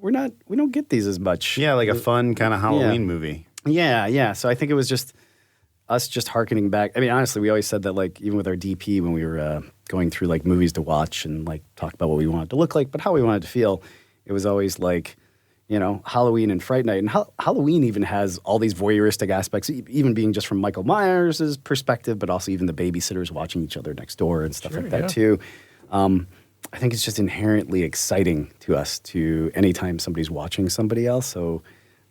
we don't get these as much. Yeah, like a fun kind of Halloween movie. Yeah. So I think it was just us just hearkening back. I mean, honestly, we always said that, like, even with our DP when we were going through like movies to watch and like talk about what we wanted to look like, but how we wanted to feel, it was always like, Halloween and Fright Night. And Halloween even has all these voyeuristic aspects, even being just from Michael Myers' perspective, but also even the babysitters watching each other next door and stuff like that too. I think it's just inherently exciting to us to anytime somebody's watching somebody else. So,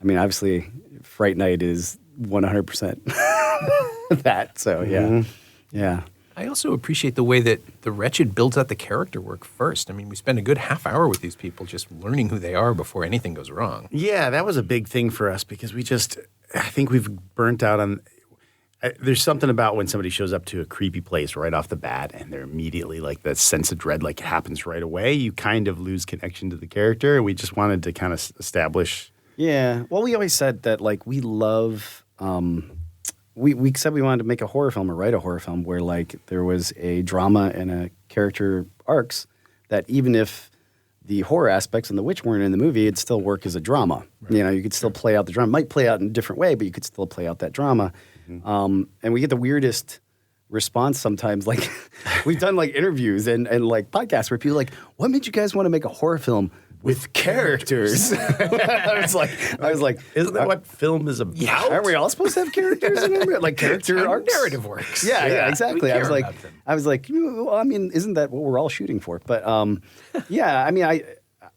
I mean, obviously, Fright Night is 100% that. So, yeah. I also appreciate the way that the Wretched builds out the character work first. I mean, we spend a good half hour with these people just learning who they are before anything goes wrong. Yeah, that was a big thing for us because I think we've burnt out on. There's something about when somebody shows up to a creepy place right off the bat and they're immediately like that sense of dread like happens right away. You kind of lose connection to the character, and we just wanted to kind of establish. Yeah. Well, we always said that like we love. We said we wanted to make a horror film or write a horror film where like there was a drama and a character arcs that even if the horror aspects and the witch weren't in the movie, it'd still work as a drama. Right. You could still play out the drama. It might play out in a different way, but you could still play out that drama. Mm-hmm. And we get the weirdest response sometimes. Like we've done like interviews and like podcasts where people are like, what made you guys want to make a horror film with characters? I was like, isn't that what film is about? Yeah, aren't we all supposed to have characters in it? Like character arcs? Narrative works. Yeah, exactly. I was like, well, I mean, isn't that what we're all shooting for? But yeah, I mean,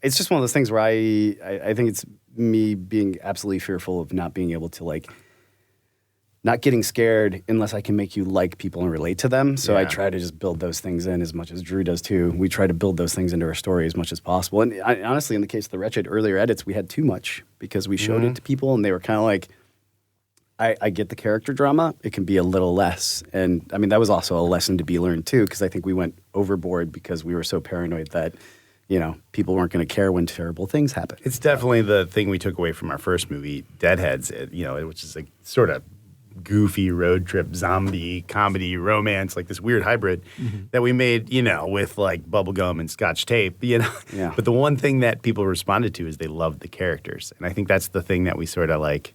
it's just one of those things where I think it's me being absolutely fearful of not being able to like. Not getting scared unless I can make you like people and relate to them. So I try to just build those things in as much as Drew does too. We try to build those things into our story as much as possible. And honestly, in the case of the Wretched earlier edits, we had too much because we showed it to people and they were kind of like, I get the character drama. It can be a little less. And I mean, that was also a lesson to be learned too, because I think we went overboard because we were so paranoid that, people weren't going to care when terrible things happen. It's definitely the thing we took away from our first movie, Deadheads, which is like sort of goofy road trip zombie comedy romance, like this weird hybrid that we made, with like bubblegum and scotch tape, Yeah. But the one thing that people responded to is they loved the characters. And I think that's the thing that we sort of like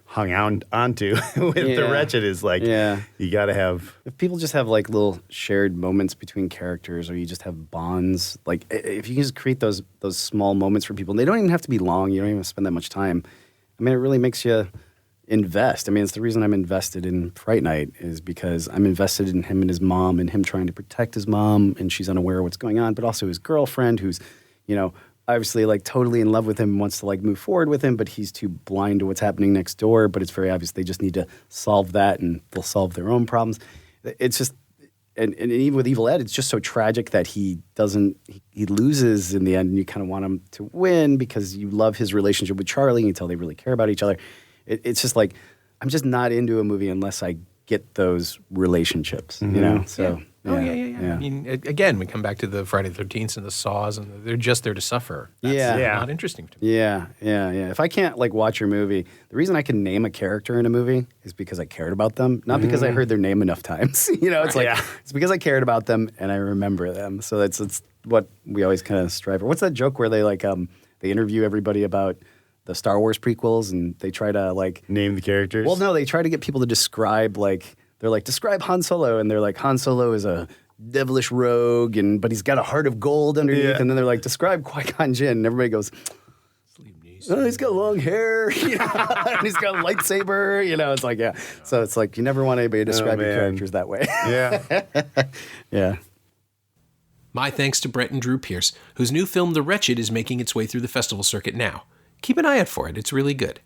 hung onto with the Wretched is like, you got to have. If people just have like little shared moments between characters or you just have bonds, like if you can just create those small moments for people, and they don't even have to be long. You don't even have to spend that much time. I mean, it really makes you invest. I mean, it's the reason I'm invested in Fright Night is because I'm invested in him and his mom and him trying to protect his mom and she's unaware of what's going on, but also his girlfriend who's, obviously like totally in love with him, wants to like move forward with him, but he's too blind to what's happening next door. But it's very obvious they just need to solve that and they'll solve their own problems. It's just, and even with Evil Ed, it's just so tragic that he loses in the end and you kind of want him to win because you love his relationship with Charlie and you tell they really care about each other. It's just like, I'm just not into a movie unless I get those relationships, So, yeah. I mean, again, we come back to the Friday the 13th and the Saws, and they're just there to suffer. That's not interesting to me. Yeah. If I can't like watch your movie, the reason I can name a character in a movie is because I cared about them, not because I heard their name enough times. It's like it's because I cared about them and I remember them. So it's what we always kind of strive for. What's that joke where they like they interview everybody about the Star Wars prequels and they try to like name the characters? Well, no, they try to get people to describe they're like, describe Han Solo, and they're like, Han Solo is a devilish rogue, but he's got a heart of gold underneath, and then they're like, describe Qui-Gon Jinn, and everybody goes, Oh, he's got long hair, you know, and he's got a lightsaber, you know. It's like, yeah. So it's like you never want anybody to describe your characters that way. Yeah. Yeah. My thanks to Brett and Drew Pierce, whose new film The Wretched is making its way through the festival circuit now. Keep an eye out for it, it's really good.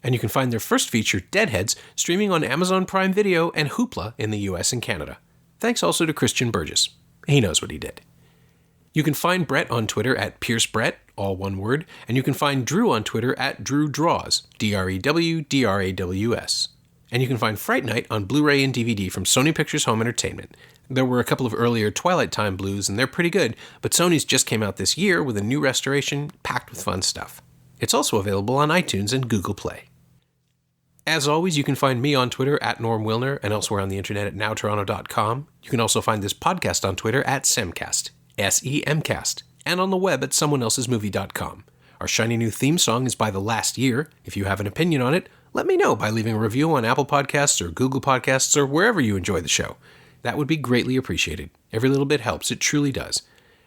And you can find their first feature, Deadheads, streaming on Amazon Prime Video and Hoopla in the US and Canada. Thanks also to Christian Burgess. He knows what he did. You can find Brett on Twitter at PierceBrett, all one word, and you can find Drew on Twitter at DrewDraws, DrewDraws. And you can find Fright Night on Blu-ray and DVD from Sony Pictures Home Entertainment. There were a couple of earlier Twilight Time blues, and they're pretty good, but Sony's just came out this year with a new restoration packed with fun stuff. It's also available on iTunes and Google Play. As always, you can find me on Twitter at Norm Wilner and elsewhere on the internet at nowtoronto.com. You can also find this podcast on Twitter at Semcast, SEMcast, and on the web at someoneelsesmovie.com. Our shiny new theme song is by The Last Year. If you have an opinion on it, let me know by leaving a review on Apple Podcasts or Google Podcasts or wherever you enjoy the show. That would be greatly appreciated. Every little bit helps, it truly does.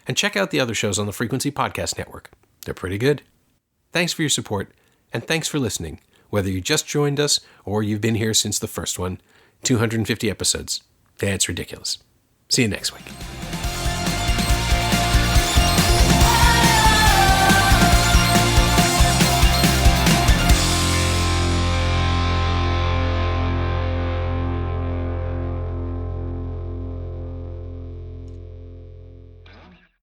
And check out the other shows on the Frequency Podcast Network. They're pretty good. Thanks for your support, and thanks for listening. Whether you just joined us or you've been here since the first one, 250 episodes. That's ridiculous. See you next week.